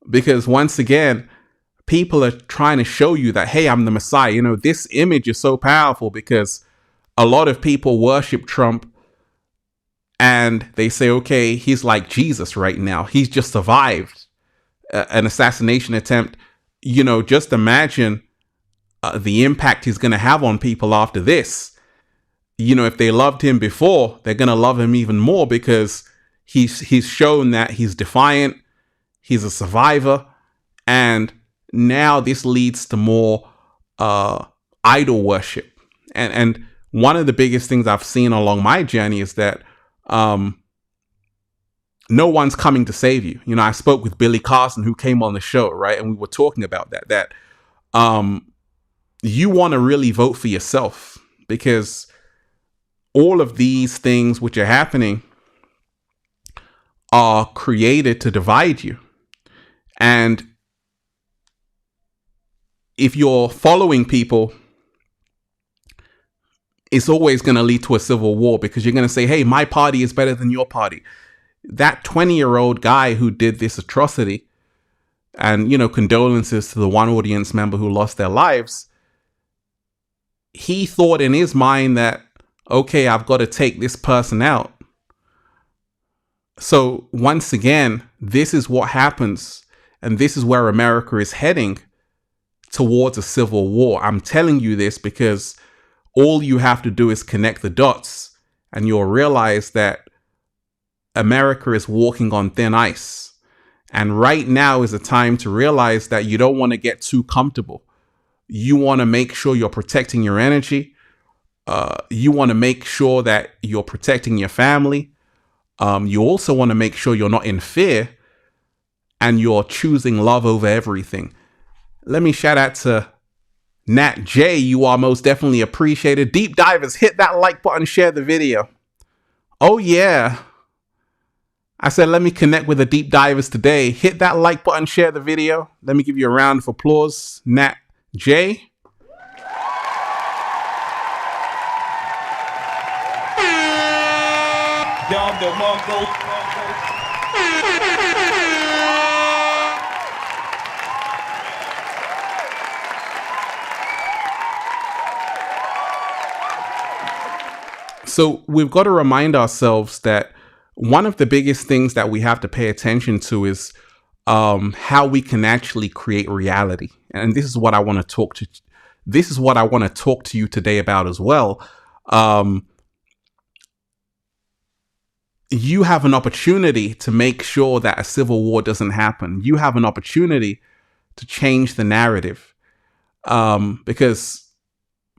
because once again, people are trying to show you that, hey, I'm the Messiah. This image is so powerful because a lot of people worship Trump and they say, okay, he's like Jesus right now. He's just survived an assassination attempt. Just imagine the impact he's going to have on people after this. If they loved him before, they're going to love him even more because he's shown that he's defiant, he's a survivor, and now this leads to more idol worship. And one of the biggest things I've seen along my journey is that a no one's coming to save you. You know, I spoke with Billy Carson, who came on the show, right? And we were talking about that you want to really vote for yourself, because all of these things which are happening are created to divide you. And if you're following people, it's always going to lead to a civil war, because you're going to say, hey, my party is better than your party. That 20-year-old guy who did this atrocity, and, you know, condolences to the one audience member who lost their lives, he thought in his mind that, okay, I've got to take this person out. So once again, this is what happens, and this is where America is heading, towards a civil war. I'm telling you this because all you have to do is connect the dots, and you'll realize that America is walking on thin ice. And right now is a time to realize that you don't want to get too comfortable. You want to make sure you're protecting your energy. You want to make sure that you're protecting your family. You also want to make sure you're not in fear, and you're choosing love over everything. Let me shout out to Nat J. You are most definitely appreciated. Deep divers, hit that like button, share the video. Oh yeah. I said, let me connect with the deep divers today. Hit that like button, share the video. Let me give you a round of applause. Nat J. Down the Mongol. So we've got to remind ourselves that one of the biggest things that we have to pay attention to is how we can actually create reality. And this is what I want to talk to. This is what I want to talk to you today about as well. You have an opportunity to make sure that a civil war doesn't happen. You have an opportunity to change the narrative, because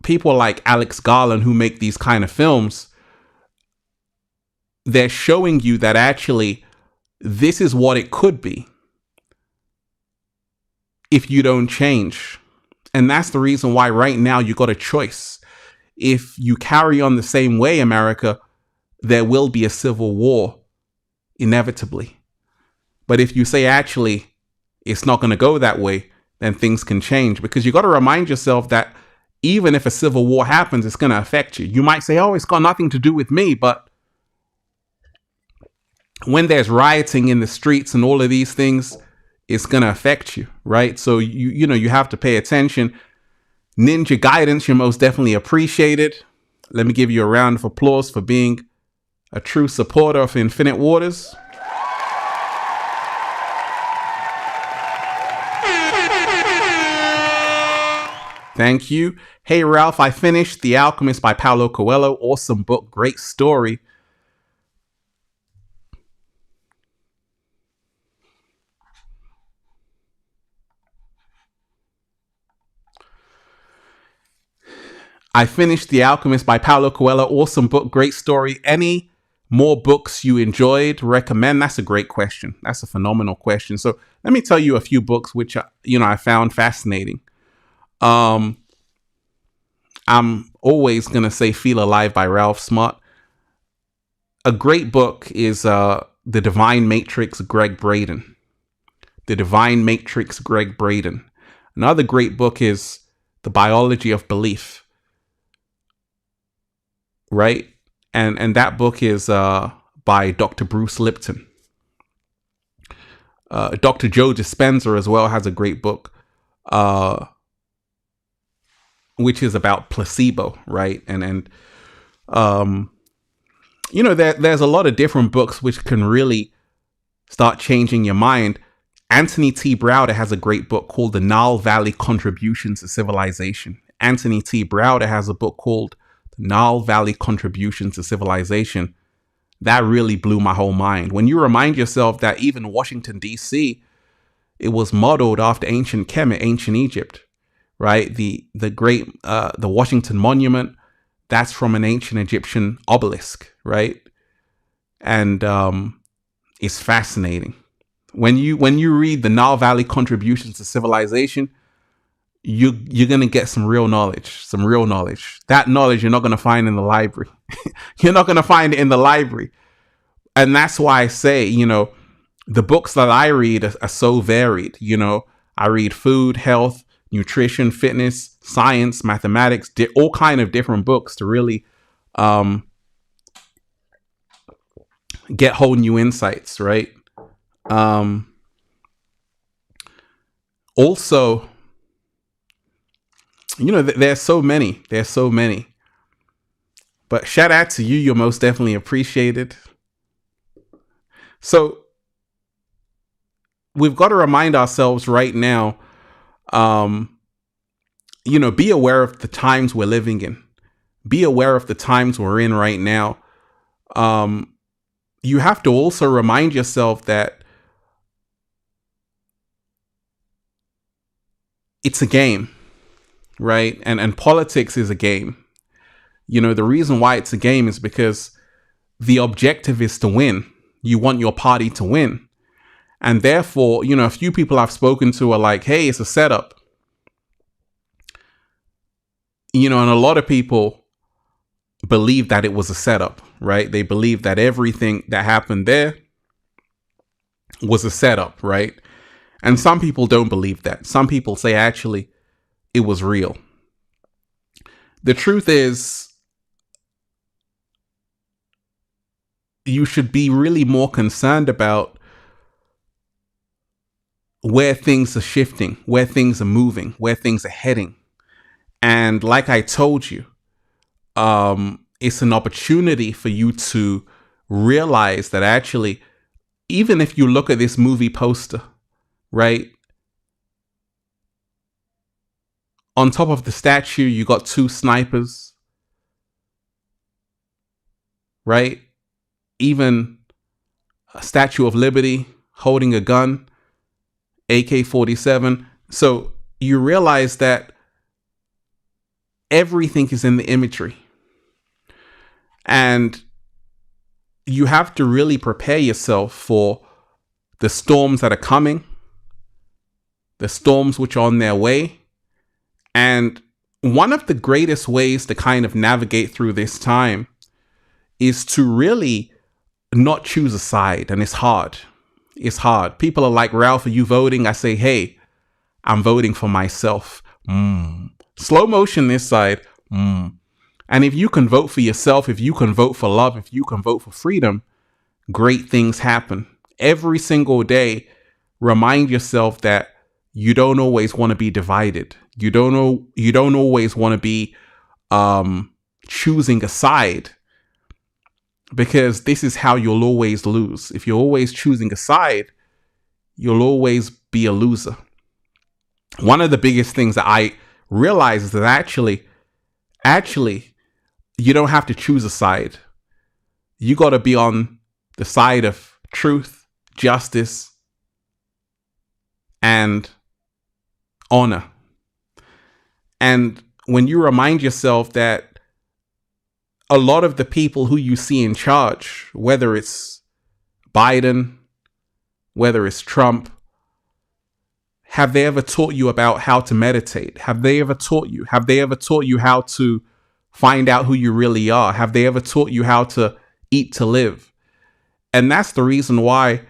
people like Alex Garland, who make these kind of films, they're showing you that actually this is what it could be if you don't change. And that's the reason why right now you got a choice. If you carry on the same way, America, there will be a civil war inevitably. But if you say, actually, it's not going to go that way, then things can change, because you got to remind yourself that even if a civil war happens, it's going to affect you. You might say, oh, it's got nothing to do with me. But when there's rioting in the streets and all of these things, it's going to affect you, right? So, you have to pay attention. Ninja Guidance, you're most definitely appreciated. Let me give you a round of applause for being a true supporter of Infinite Waters. Thank you. Hey, Ralph, I finished The Alchemist by Paulo Coelho. Awesome book. Great story. I finished The Alchemist by Paulo Coelho. Awesome book. Great story. Any more books you enjoyed, recommend? That's a great question. That's a phenomenal question. So let me tell you a few books which, I found fascinating. I'm always going to say Feel Alive by Ralph Smart. A great book is The Divine Matrix, Greg Braden. The Divine Matrix, Greg Braden. Another great book is The Biology of Belief. Right? And that book is by Dr. Bruce Lipton. Dr. Joe Dispenza as well has a great book, which is about placebo, right? And there's a lot of different books which can really start changing your mind. Anthony T. Browder has a great book called The Nile Valley Contributions to Civilization. Anthony T. Browder has a book called Nile Valley Contributions to Civilization. That really blew my whole mind. When you remind yourself that even Washington, D.C., it was modeled after ancient Kemet, ancient Egypt, right? The great, the Washington Monument, that's from an ancient Egyptian obelisk, right? And is fascinating. When you read the Nile Valley Contributions to Civilization, you're gonna get some real knowledge. That knowledge you're not gonna find in the library. You're not gonna find it in the library. And that's why I say, the books that I read are so varied. I read food, health, nutrition, fitness, science, mathematics, all kind of different books to really get whole new insights, right? Also, there's so many. But shout out to you. You're most definitely appreciated. So we've got to remind ourselves right now, be aware of the times we're living in. Be aware of the times we're in right now. You have to also remind yourself that it's a game, right? And politics is a game. The reason why it's a game is because the objective is to win. You want your party to win. And therefore, a few people I've spoken to are like, hey, it's a setup. And a lot of people believe that it was a setup, right? They believe that everything that happened there was a setup, right? And some people don't believe that. Some people say, actually, it was real. The truth is, you should be really more concerned about where things are shifting, where things are moving, where things are heading. And like I told you, it's an opportunity for you to realize that actually, even if you look at this movie poster, right? On top of the statue, you got two snipers, right? Even a Statue of Liberty holding a gun, AK-47. So you realize that everything is in the imagery. And you have to really prepare yourself for the storms that are coming, the storms which are on their way. And one of the greatest ways to kind of navigate through this time is to really not choose a side. And it's hard. It's hard. People are like, Ralph, are you voting? I say, hey, I'm voting for myself. Slow motion this side. And if you can vote for yourself, if you can vote for love, if you can vote for freedom, great things happen. Every single day, remind yourself that you don't always want to be divided. You don't always want to be choosing a side, because this is how you'll always lose. If you're always choosing a side, you'll always be a loser. One of the biggest things that I realize is that actually, you don't have to choose a side. You got to be on the side of truth, justice, and honor. And when you remind yourself that a lot of the people who you see in charge, whether it's Biden, whether it's Trump, have they ever taught you about how to meditate? Have they ever taught you how to find out who you really are? Have they ever taught you how to eat to live? And that's the reason why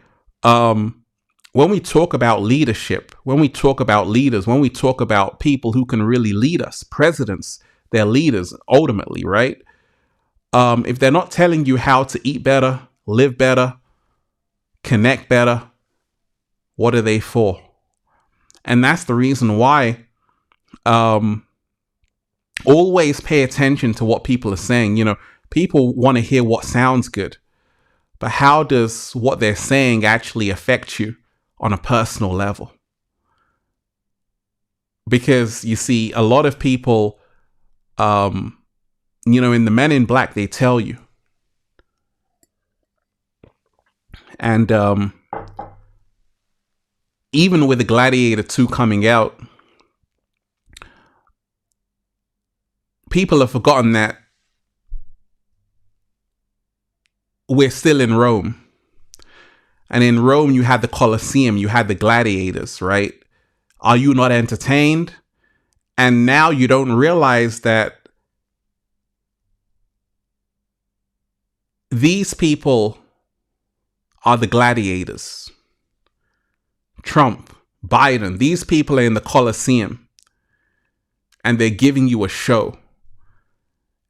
when we talk about leadership, when we talk about leaders, when we talk about people who can really lead us, presidents, they're leaders ultimately, right? If they're not telling you how to eat better, live better, connect better, what are they for? And that's the reason why always pay attention to what people are saying. People want to hear what sounds good, but how does what they're saying actually affect you on a personal level? Because you see, a lot of people, in the Men in Black, they tell you. And even with the Gladiator 2 coming out, people have forgotten that we're still in Rome. And in Rome, you had the Colosseum, you had the gladiators, right? Are you not entertained? And now you don't realize that these people are the gladiators. Trump, Biden, these people are in the Colosseum and they're giving you a show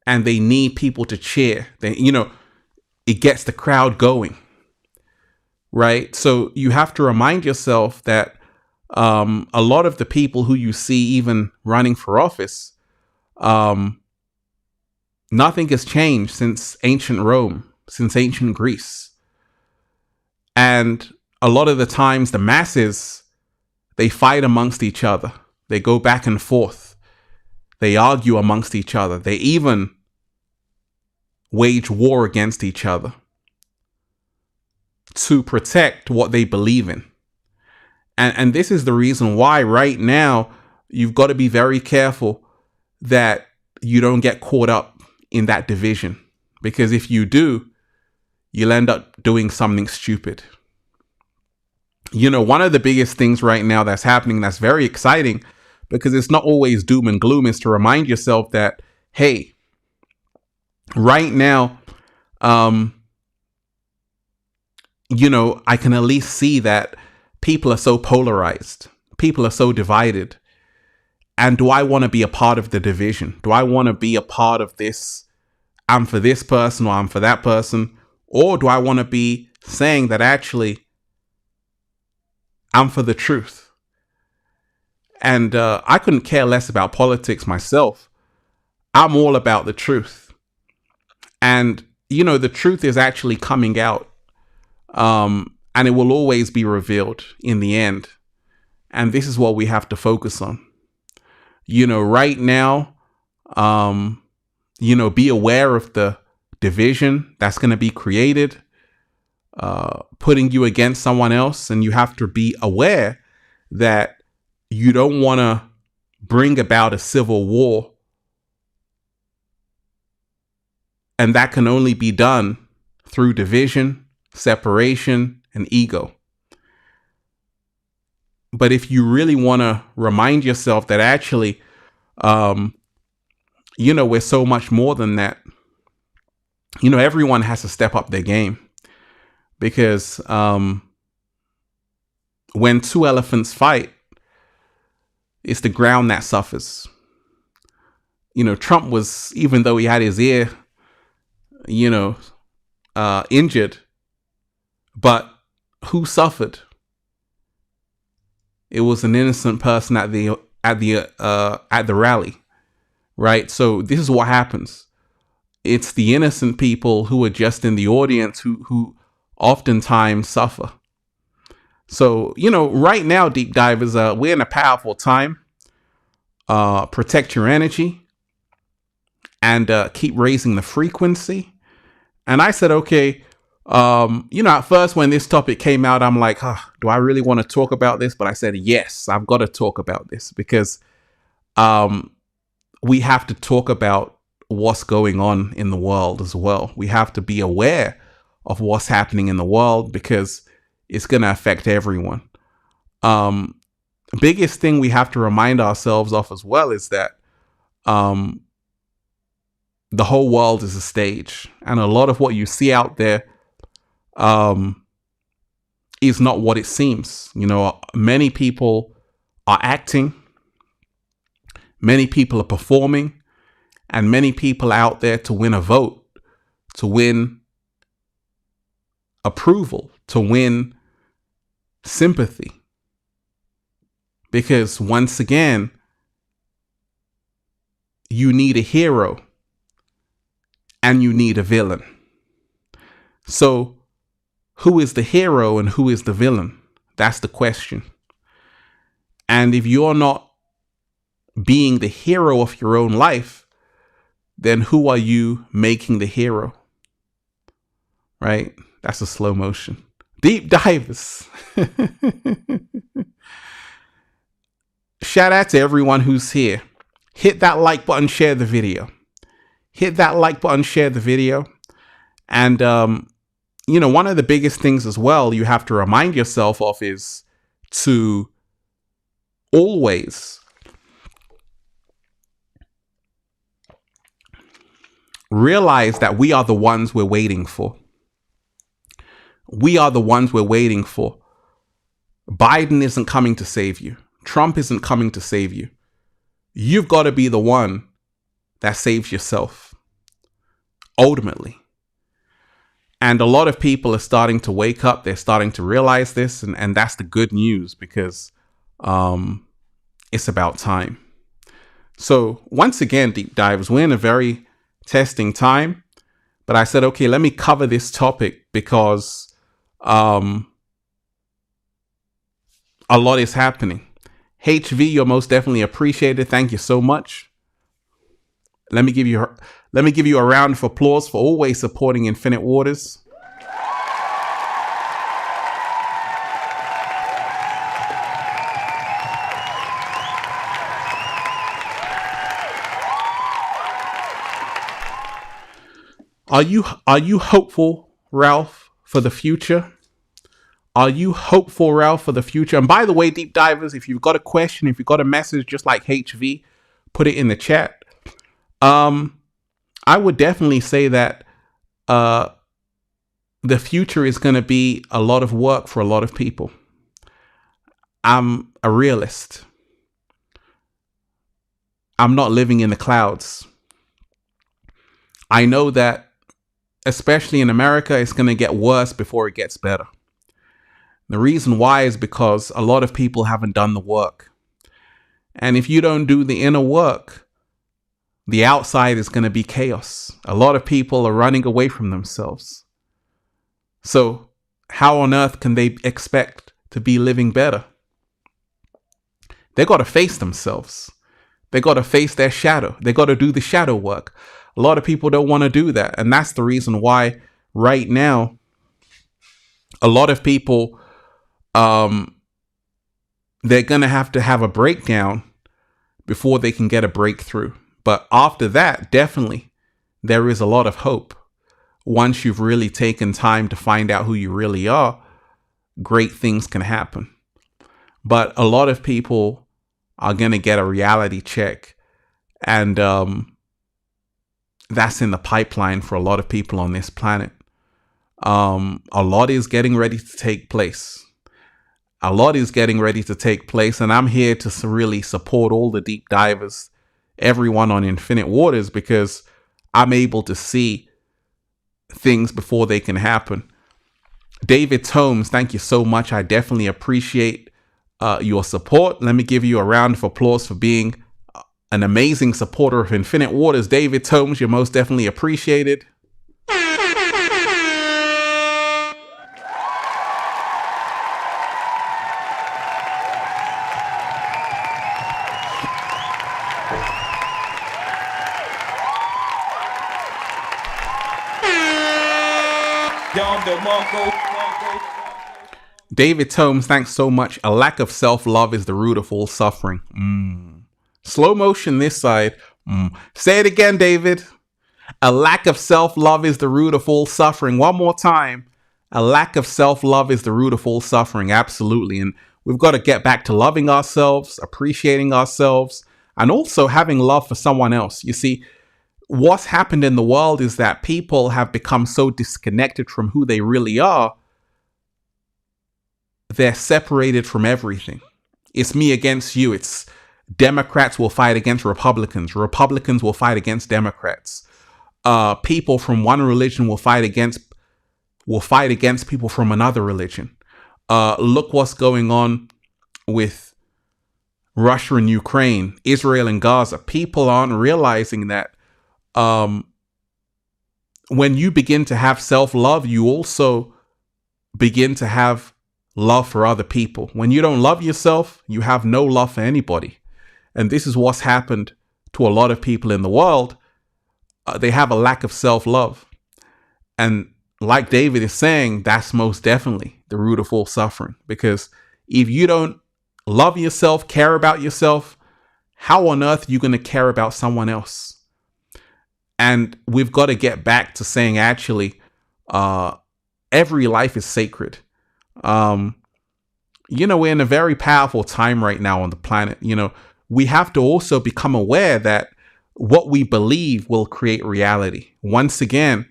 and they need people to cheer. It gets the crowd going, right? So you have to remind yourself that a lot of the people who you see even running for office, nothing has changed since ancient Rome, since ancient Greece. And a lot of the times the masses, they fight amongst each other. They go back and forth. They argue amongst each other. They even wage war against each other to protect what they believe in. And this is the reason why right now you've got to be very careful that you don't get caught up in that division. Because if you do, you'll end up doing something stupid. One of the biggest things right now that's happening that's very exciting, because it's not always doom and gloom, is to remind yourself that, hey, right now, I can at least see that people are so polarized. People are so divided. And do I want to be a part of the division? Do I want to be a part of this? I'm for this person or I'm for that person. Or do I want to be saying that actually I'm for the truth? And I couldn't care less about politics myself. I'm all about the truth. And, the truth is actually coming out. And it will always be revealed in the end. And this is what we have to focus on. Right now, be aware of the division that's going to be created, putting you against someone else. And you have to be aware that you don't want to bring about a civil war. And that can only be done through division, separation, and ego. But if you really want to remind yourself that actually, we're so much more than that. Everyone has to step up their game, because when two elephants fight, it's the ground that suffers. Trump was, even though he had his ear, injured, but who suffered? It was an innocent person at the rally, right? So this is what happens. It's the innocent people who are just in the audience who oftentimes suffer. So, right now, deep divers, we're in a powerful time. Protect your energy and keep raising the frequency. And I said, okay, at first when this topic came out, I'm like, do I really want to talk about this? But I said, yes, I've got to talk about this, because we have to talk about what's going on in the world as well. We have to be aware of what's happening in the world, because it's going to affect everyone. Biggest thing we have to remind ourselves of as well is that the whole world is a stage, and a lot of what you see out there is not what it seems. Many people are acting, many people are performing, and many people are out there to win a vote, to win approval, to win sympathy. Because once again, you need a hero and you need a villain. So who is the hero and who is the villain? That's the question. And if you're not being the hero of your own life, then who are you making the hero? Right? That's a slow motion. Deep divers. Shout out to everyone who's here. Hit that like button, share the video. Hit that like button, share the video. And, one of the biggest things as well you have to remind yourself of is to always realize that we are the ones we're waiting for. We are the ones we're waiting for. Biden isn't coming to save you. Trump isn't coming to save you. You've got to be the one that saves yourself, ultimately. And a lot of people are starting to wake up. They're starting to realize this. And that's the good news, because it's about time. So once again, Deep Divers, we're in a very testing time. But I said, okay, let me cover this topic because a lot is happening. HV, you're most definitely appreciated. Thank you so much. Let me give you a round of applause for always supporting Infinite Waters. Are you hopeful, Ralph, for the future? Are you hopeful, Ralph, for the future? And by the way, Deep Divers, if you've got a question, if you've got a message just like HV, put it in the chat. I would definitely say that the future is going to be a lot of work for a lot of people. I'm a realist. I'm not living in the clouds. I know that, especially in America, it's going to get worse before it gets better. The reason why is because a lot of people haven't done the work. And if you don't do the inner work, the outside is going to be chaos. A lot of people are running away from themselves. So how on earth can they expect to be living better? They got to face themselves. They got to face their shadow. They got to do the shadow work. A lot of people don't want to do that. And that's the reason why right now, a lot of people, they're going to have a breakdown before they can get a breakthrough. But after that, definitely, there is a lot of hope. Once you've really taken time to find out who you really are, great things can happen. But a lot of people are going to get a reality check. And that's in the pipeline for a lot of people on this planet. A lot is getting ready to take place. A lot is getting ready to take place. And I'm here to really support all the deep divers, everyone on Infinite Waters, because I'm able to see things before they can happen. David Holmes, thank you so much. I definitely appreciate your support. Let me give you a round of applause for being an amazing supporter of Infinite Waters. David Holmes, you're most definitely appreciated. David Holmes, thanks so much. A lack of self-love is the root of all suffering. Slow motion this side. Say it again, David. A lack of self-love is the root of all suffering. One more time. A lack of self-love is the root of all suffering. Absolutely. And we've got to get back to loving ourselves, appreciating ourselves, and also having love for someone else. You see, what's happened in the world is that people have become so disconnected from who they really are. They're separated from everything. It's me against you. It's Democrats will fight against Republicans. Republicans will fight against Democrats. People from one religion will fight against people from another religion. Look what's going on with Russia and Ukraine, Israel and Gaza. People aren't realizing that when you begin to have self-love, you also begin to have love for other people. When you don't love yourself, you have no love for anybody. And this is what's happened to a lot of people in the world. They have a lack of self-love. And like David is saying, that's most definitely the root of all suffering. Because if you don't love yourself, care about yourself, how on earth are you going to care about someone else? And we've got to get back to saying, actually, every life is sacred. We're in a very powerful time right now on the planet. We have to also become aware that what we believe will create reality. Once again,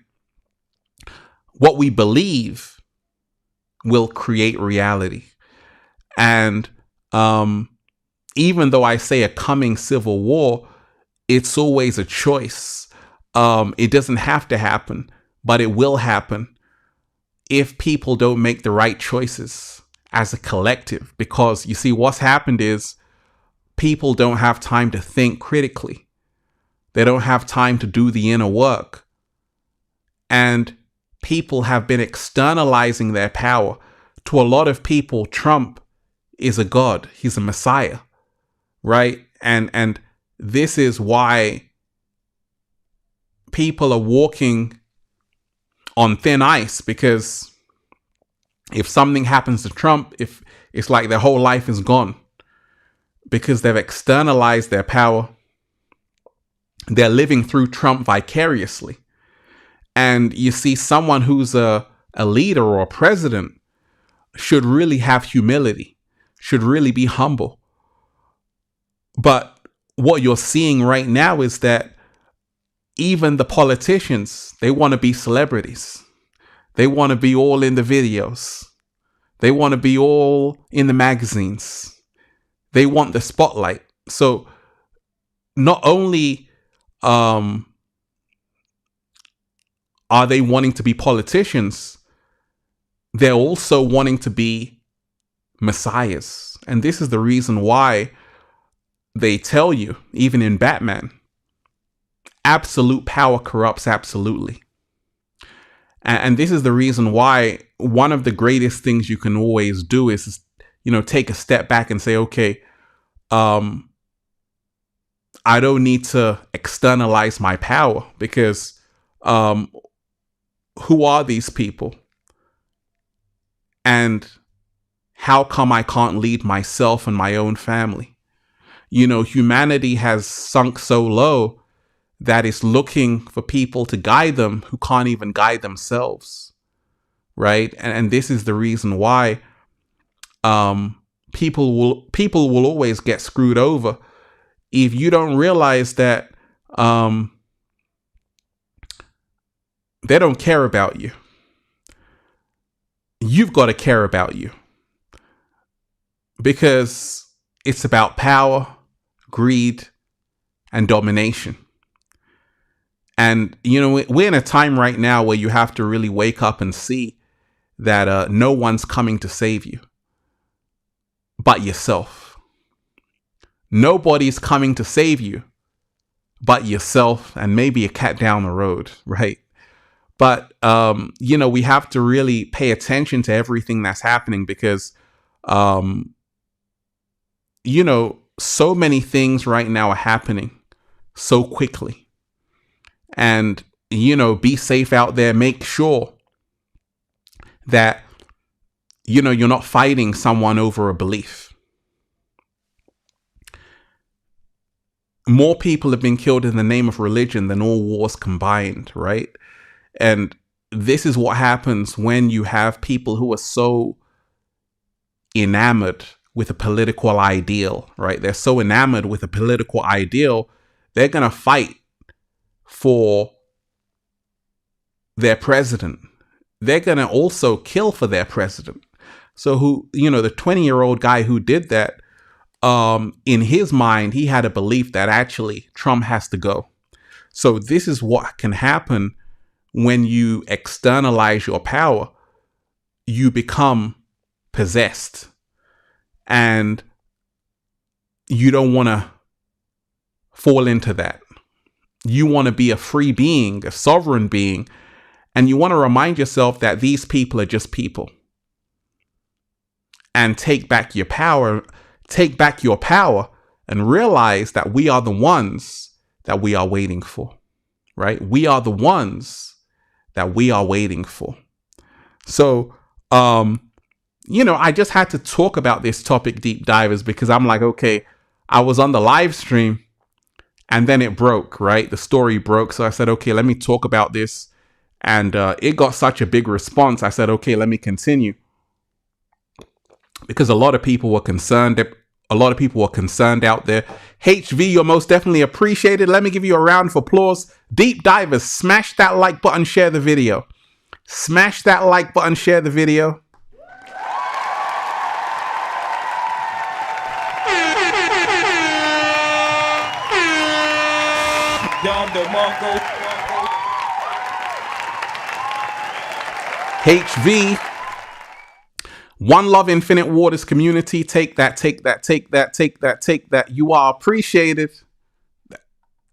what we believe will create reality. And even though I say a coming civil war, it's always a choice. It doesn't have to happen, but it will happen if people don't make the right choices as a collective. Because you see, what's happened is people don't have time to think critically. They don't have time to do the inner work. And people have been externalizing their power. To a lot of people, Trump is a god. He's a messiah, right? And this is why people are walking on thin ice, because if something happens to Trump, if it's like their whole life is gone, because they've externalized their power. They're living through Trump vicariously. And you see, someone who's a leader or a president should really have humility, should really be humble. But what you're seeing right now is that even the politicians, they want to be celebrities. They want to be all in the videos. They want to be all in the magazines. They want the spotlight. So not only are they wanting to be politicians, they're also wanting to be messiahs. And this is the reason why they tell you, even in Batman, absolute power corrupts absolutely. And this is the reason why one of the greatest things you can always do is, take a step back and say, okay, I don't need to externalize my power, because who are these people? And how come I can't lead myself and my own family? Humanity has sunk so low that it's looking for people to guide them who can't even guide themselves, right? And this is the reason why people will always get screwed over if you don't realize that they don't care about you. You've got to care about you, because it's about power, greed, and domination. And, we're in a time right now where you have to really wake up and see that no one's coming to save you but yourself. Nobody's coming to save you but yourself and maybe a cat down the road, right? But, we have to really pay attention to everything that's happening, because, so many things right now are happening so quickly. And, be safe out there. Make sure that, you're not fighting someone over a belief. More people have been killed in the name of religion than all wars combined, right? And this is what happens when you have people who are so enamored with a political ideal, right? They're so enamored with a political ideal, they're going to fight for their president. They're going to also kill for their president. So the 20-year-old guy who did that, in his mind, he had a belief that actually Trump has to go. So this is what can happen when you externalize your power. You become possessed, and you don't want to fall into that. You want to be a free being, a sovereign being, and you want to remind yourself that these people are just people. And take back your power and realize that we are the ones that we are waiting for, right? We are the ones that we are waiting for. So, I just had to talk about this topic, Deep Divers, because I'm like, okay, I was on the live stream and then it broke, right? The story broke. So I said, okay, let me talk about this. And it got such a big response. I said, okay, let me continue. Because a lot of people were concerned. A lot of people were concerned out there. HV, you're most definitely appreciated. Let me give you a round of applause. Deep divers, smash that like button, share the video. Smash that like button, share the video. HV, One Love Infinite Waters community, take that, take that, take that, take that, take that. You are appreciated.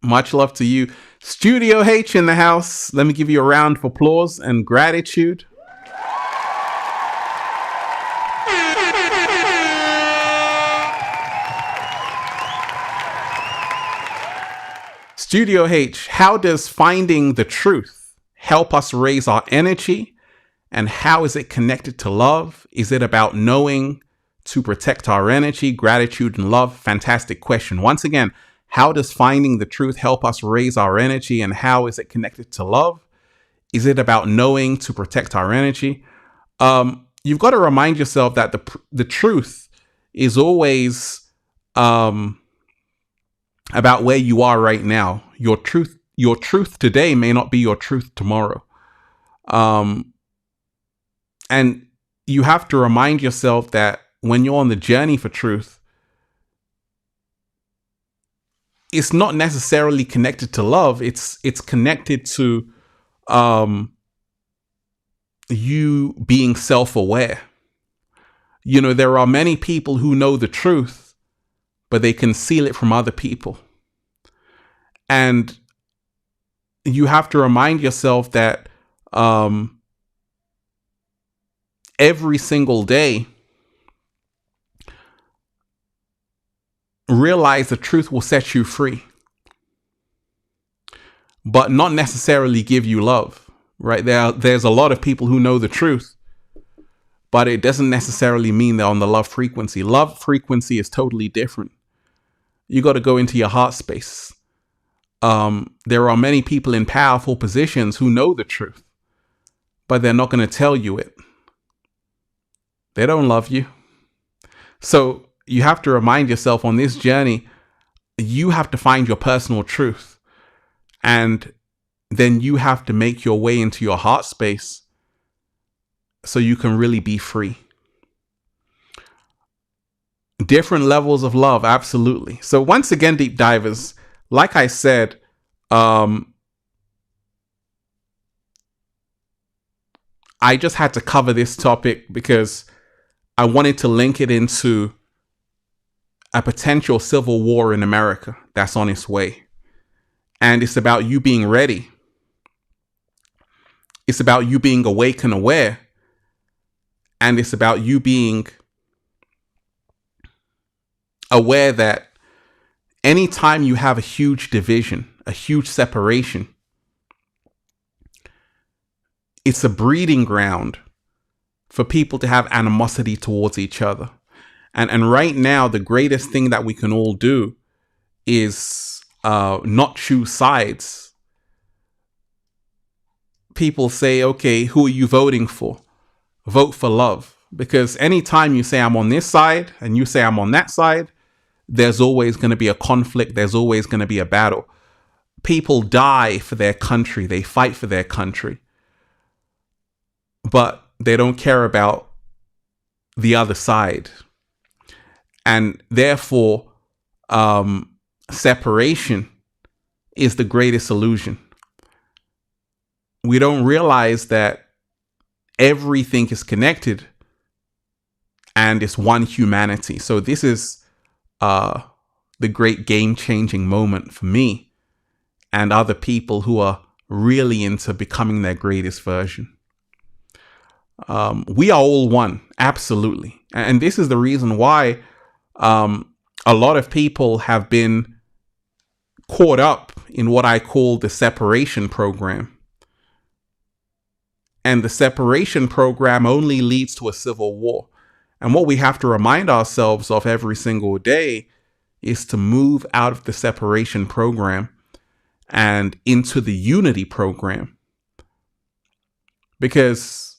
Much love to you. Studio H in the house. Let me give you a round of applause and gratitude. Studio H, how does finding the truth help us raise our energy? And how is it connected to love? Is it about knowing to protect our energy, gratitude, and love? Fantastic question. Once again, how does finding the truth help us raise our energy? And how is it connected to love? Is it about knowing to protect our energy? You've got to remind yourself that the truth is always about where you are right now. Your truth today may not be your truth tomorrow. And you have to remind yourself that when you're on the journey for truth, it's not necessarily connected to love. It's connected to you being self-aware. You know, there are many people who know the truth, but they conceal it from other people. And you have to remind yourself that every single day, realize the truth will set you free, but not necessarily give you love, right? There's a lot of people who know the truth, but it doesn't necessarily mean they're on the love frequency. Love frequency is totally different. You got to go into your heart space. There are many people in powerful positions who know the truth, but they're not going to tell you it. They don't love you. So you have to remind yourself on this journey, you have to find your personal truth. And then you have to make your way into your heart space so you can really be free. Different levels of love, absolutely. So once again, deep divers, like I said, I just had to cover this topic because I wanted to link it into a potential civil war in America that's on its way. And it's about you being ready. It's about you being awake and aware. And it's about you being aware that anytime you have a huge division, a huge separation, it's a breeding ground for people to have animosity towards each other. And right now, the greatest thing that we can all do is not choose sides. People say, okay, who are you voting for? Vote for love. Because anytime you say I'm on this side and you say I'm on that side, there's always going to be a conflict. There's always going to be a battle. People die for their country. They fight for their country. But they don't care about the other side. And therefore, separation is the greatest illusion. We don't realize that everything is connected and it's one humanity. So this is the great game-changing moment for me and other people who are really into becoming their greatest version. We are all one, absolutely. And this is the reason why a lot of people have been caught up in what I call the separation program. And the separation program only leads to a civil war. And what we have to remind ourselves of every single day is to move out of the separation program and into the unity program. because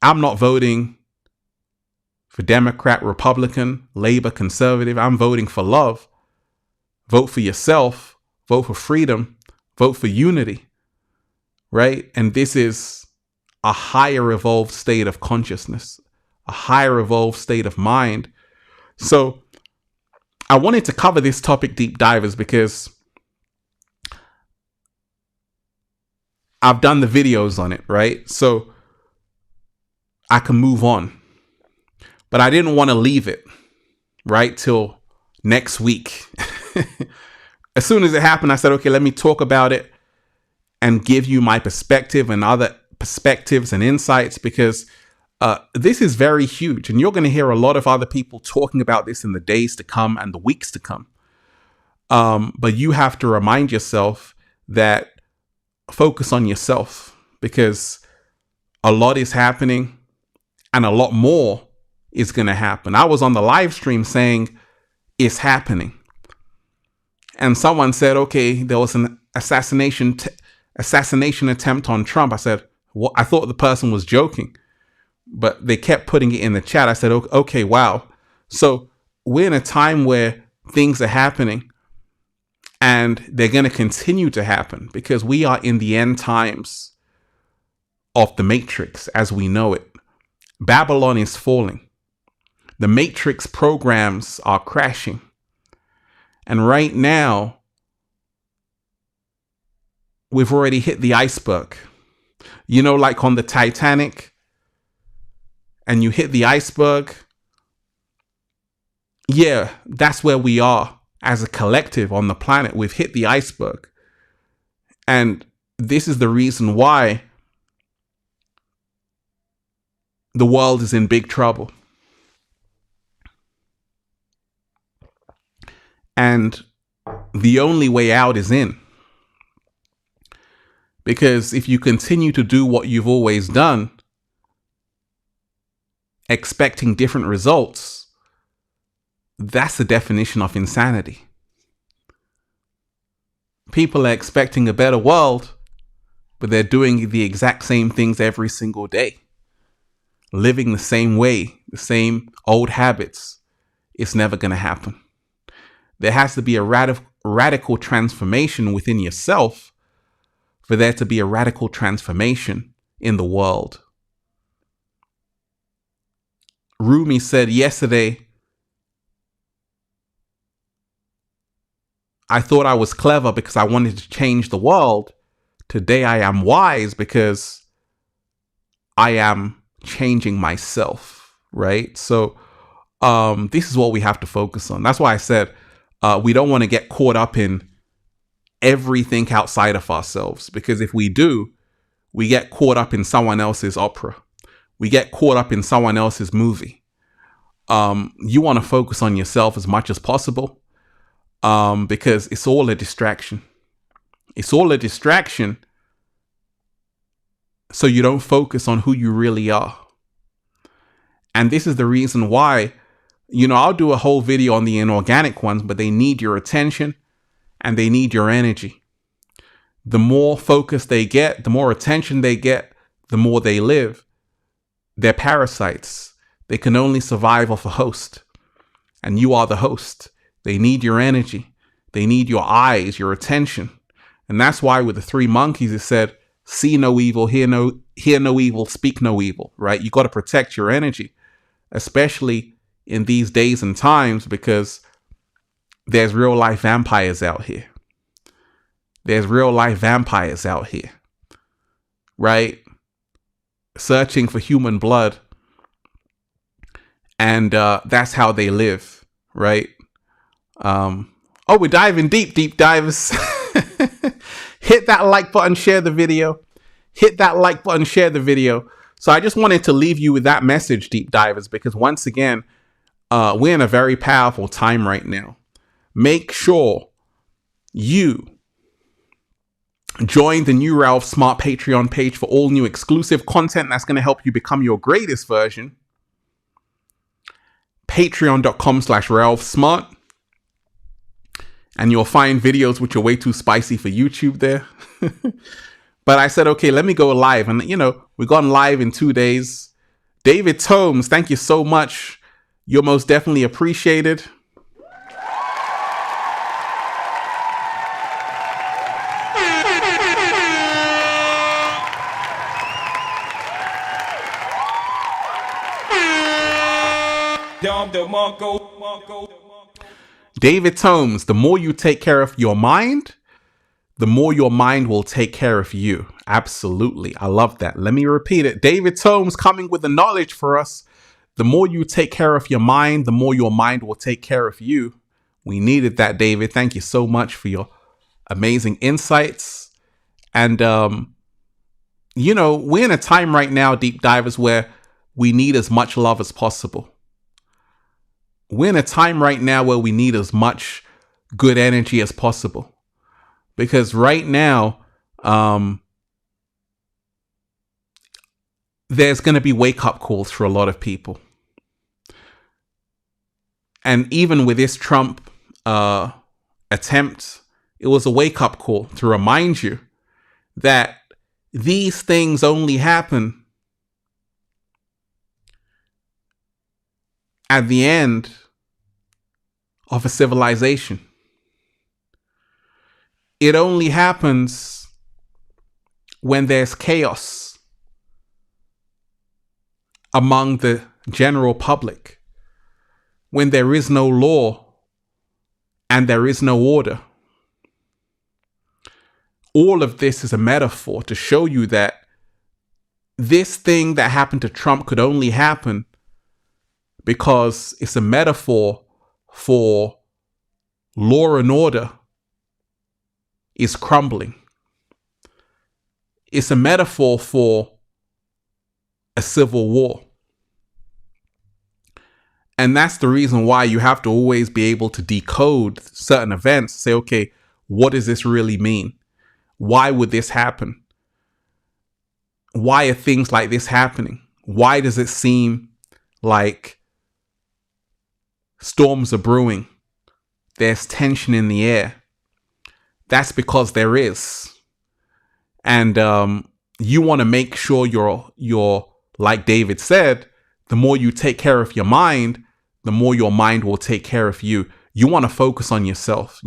I'm not voting for Democrat, Republican, Labor, Conservative. I'm voting for love. Vote for yourself. Vote for freedom. Vote for unity. Right? And this is a higher evolved state of consciousness, a higher evolved state of mind. So I wanted to cover this topic, deep divers, because I've done the videos on it, right? So I can move on. But I didn't want to leave it, right, till next week. As soon as it happened, I said, okay, let me talk about it and give you my perspective and other perspectives and insights, because this is very huge. And you're going to hear a lot of other people talking about this in the days to come and the weeks to come. But you have to remind yourself that focus on yourself, because a lot is happening and a lot more is going to happen. I was on the live stream saying it's happening. And someone said, okay, there was an assassination attempt on Trump. I said, well, I thought the person was joking, but they kept putting it in the chat. I said, okay, wow. So we're in a time where things are happening, and they're going to continue to happen, because we are in the end times of the Matrix as we know it. Babylon is falling. The Matrix programs are crashing. And right now, we've already hit the iceberg. You know, like on the Titanic, and you hit the iceberg. Yeah, that's where we are as a collective on the planet. We've hit the iceberg. And this is the reason why the world is in big trouble. And the only way out is in. Because if you continue to do what you've always done, expecting different results, that's the definition of insanity. People are expecting a better world, but they're doing the exact same things every single day. Living the same way, the same old habits. It's never going to happen. There has to be a radical transformation within yourself for there to be a radical transformation in the world. Rumi said yesterday, I thought I was clever because I wanted to change the world. Today I am wise because I am changing myself, right? So this is what we have to focus on. That's why I said we don't want to get caught up in everything outside of ourselves, because if we do, we get caught up in someone else's opera. We get caught up in someone else's movie. You want to focus on yourself as much as possible, because it's all a distraction. It's all a distraction, so you don't focus on who you really are. And this is the reason why, I'll do a whole video on the inorganic ones, but they need your attention and they need your energy. The more focus they get, the more attention they get, the more they live. They're parasites. They can only survive off a host. And you are the host. They need your energy. They need your eyes, your attention. And that's why with the three monkeys, it said, see no evil, hear no evil, speak no evil, right? You got to protect your energy, especially in these days and times, because there's real life vampires out here. There's real life vampires out here, right? Searching for human blood. And that's how they live, right? We're diving deep divers. Hit that like button, share the video. Hit that like button, share the video. So I just wanted to leave you with that message, deep divers, because once again, we're in a very powerful time right now. Make sure you join the new Ralph Smart Patreon page for all new exclusive content that's going to help you become your greatest version. Patreon.com/RalphSmart. And you'll find videos which are way too spicy for YouTube there. But I said, okay, let me go live. And, we've gone live in 2 days. David Tomes, thank you so much. You're most definitely appreciated. David Tomes, the more you take care of your mind, the more your mind will take care of you. Absolutely. I love that. Let me repeat it. David Tomes coming with the knowledge for us. The more you take care of your mind, the more your mind will take care of you. We needed that, David. Thank you so much for your amazing insights. And, we're in a time right now, deep divers, where we need as much love as possible. We're in a time right now where we need as much good energy as possible. Because right now, there's going to be wake-up calls for a lot of people. And even with this Trump attempt, it was a wake-up call to remind you that these things only happen at the end of a civilization. It only happens when there's chaos among the general public, when there is no law and there is no order. All of this is a metaphor to show you that this thing that happened to Trump could only happen because it's a metaphor for law and order is crumbling. It's a metaphor for a civil war. And that's the reason why you have to always be able to decode certain events. Say, okay, what does this really mean? Why would this happen? Why are things like this happening? Why does it seem like storms are brewing? There's tension in the air. That's because there is. And you want to make sure you're, like David said, the more you take care of your mind, the more your mind will take care of you. You want to focus on yourself.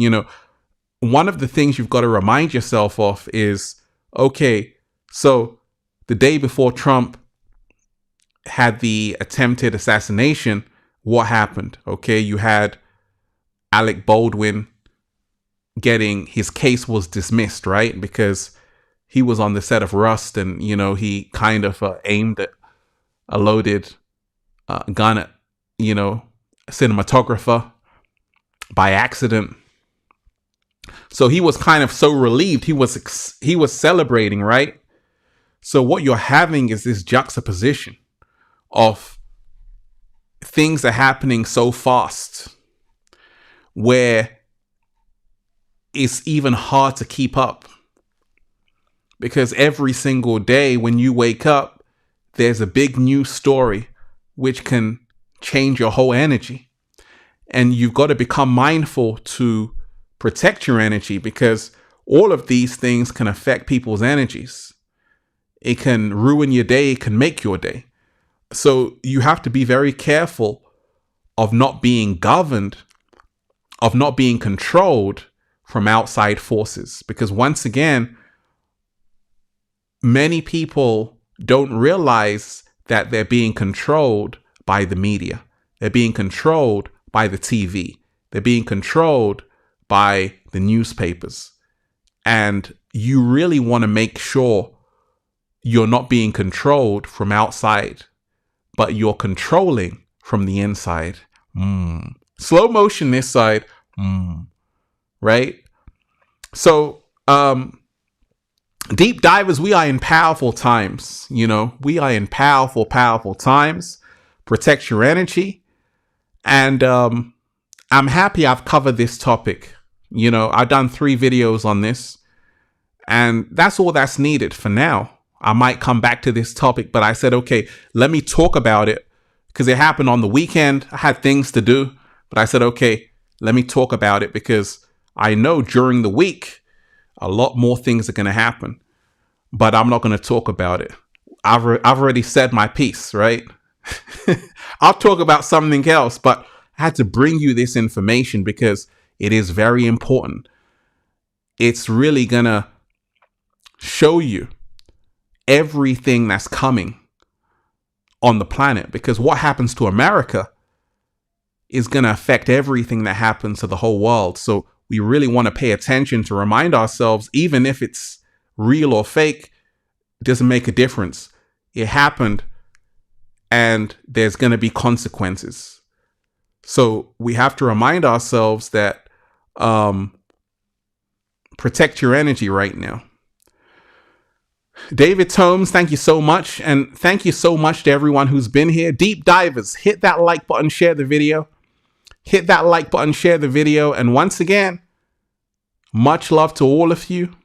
One of the things you've got to remind yourself of is, okay, so the day before Trump had the attempted assassination, what happened? Okay, you had Alec Baldwin getting his case was dismissed, right? Because he was on the set of Rust and, he kind of aimed at a loaded gun at, a cinematographer by accident. So he was kind of so relieved. He was celebrating, right? So what you're having is this juxtaposition of things are happening so fast where it's even hard to keep up. Because every single day when you wake up, there's a big news story which can change your whole energy. And you've got to become mindful to protect your energy, because all of these things can affect people's energies. It can ruin your day, it can make your day. So you have to be very careful of not being governed, of not being controlled from outside forces. Because once again, many people don't realize that they're being controlled by the media. They're being controlled by the TV. They're being controlled by the newspapers. And you really want to make sure you're not being controlled from outside, but you're controlling from the inside. Slow motion this side. Right? So, deep divers, we are in powerful times. We are in powerful times. Protect your energy. And I'm happy I've covered this topic. I've done 3 videos on this, and that's all that's needed for now. I might come back to this topic, but I said, okay, let me talk about it because it happened on the weekend. I had things to do, but I said, okay, let me talk about it because I know during the week, a lot more things are going to happen. but I'm not going to talk about it. I've already said my piece, right? I'll talk about something else, but I had to bring you this information because it is very important. It's really going to show you everything that's coming on the planet, because what happens to America is going to affect everything that happens to the whole world. So we really want to pay attention to remind ourselves, even if it's real or fake, it doesn't make a difference. It happened and there's going to be consequences. So we have to remind ourselves that protect your energy right now. David Tomes, thank you so much. And thank you so much to everyone who's been here. Deep divers, hit that like button, share the video. Hit that like button, share the video. And once again, much love to all of you.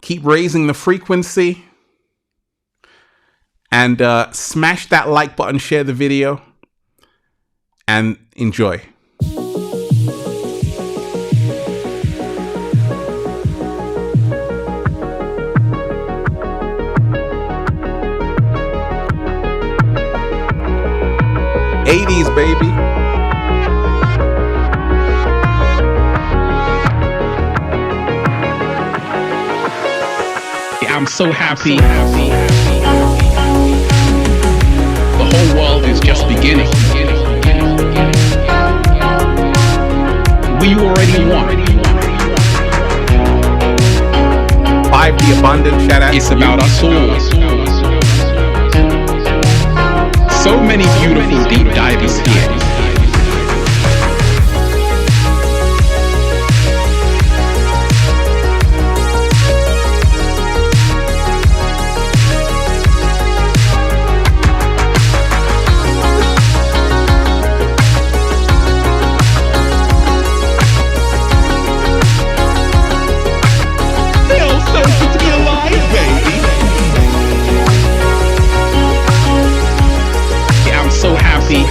Keep raising the frequency. And smash that like button, share the video. And enjoy. '80s, baby. Yeah, I'm so happy. The whole world is just beginning. We already won. 5D Abundant, shout out. It's about us all. So many beautiful deep divers here. Feels so good to be alive, baby. Yeah, I'm so happy.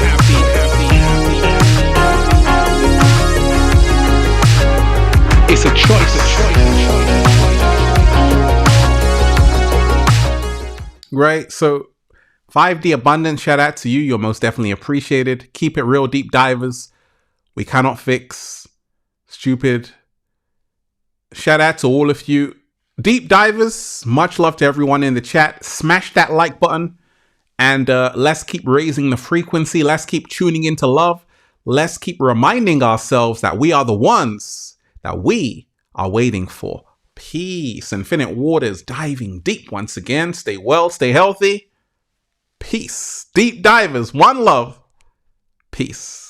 It's a choice. Right, so 5D Abundance, shout out to you. You're most definitely appreciated. Keep it real, deep divers. We cannot fix stupid. Shout out to all of you. Deep divers, much love to everyone in the chat. Smash that like button. And let's keep raising the frequency. Let's keep tuning into love. Let's keep reminding ourselves that we are the ones that we are waiting for. Peace. Infinite waters diving deep once again. Stay well, stay healthy. Peace. Deep divers, one love. Peace.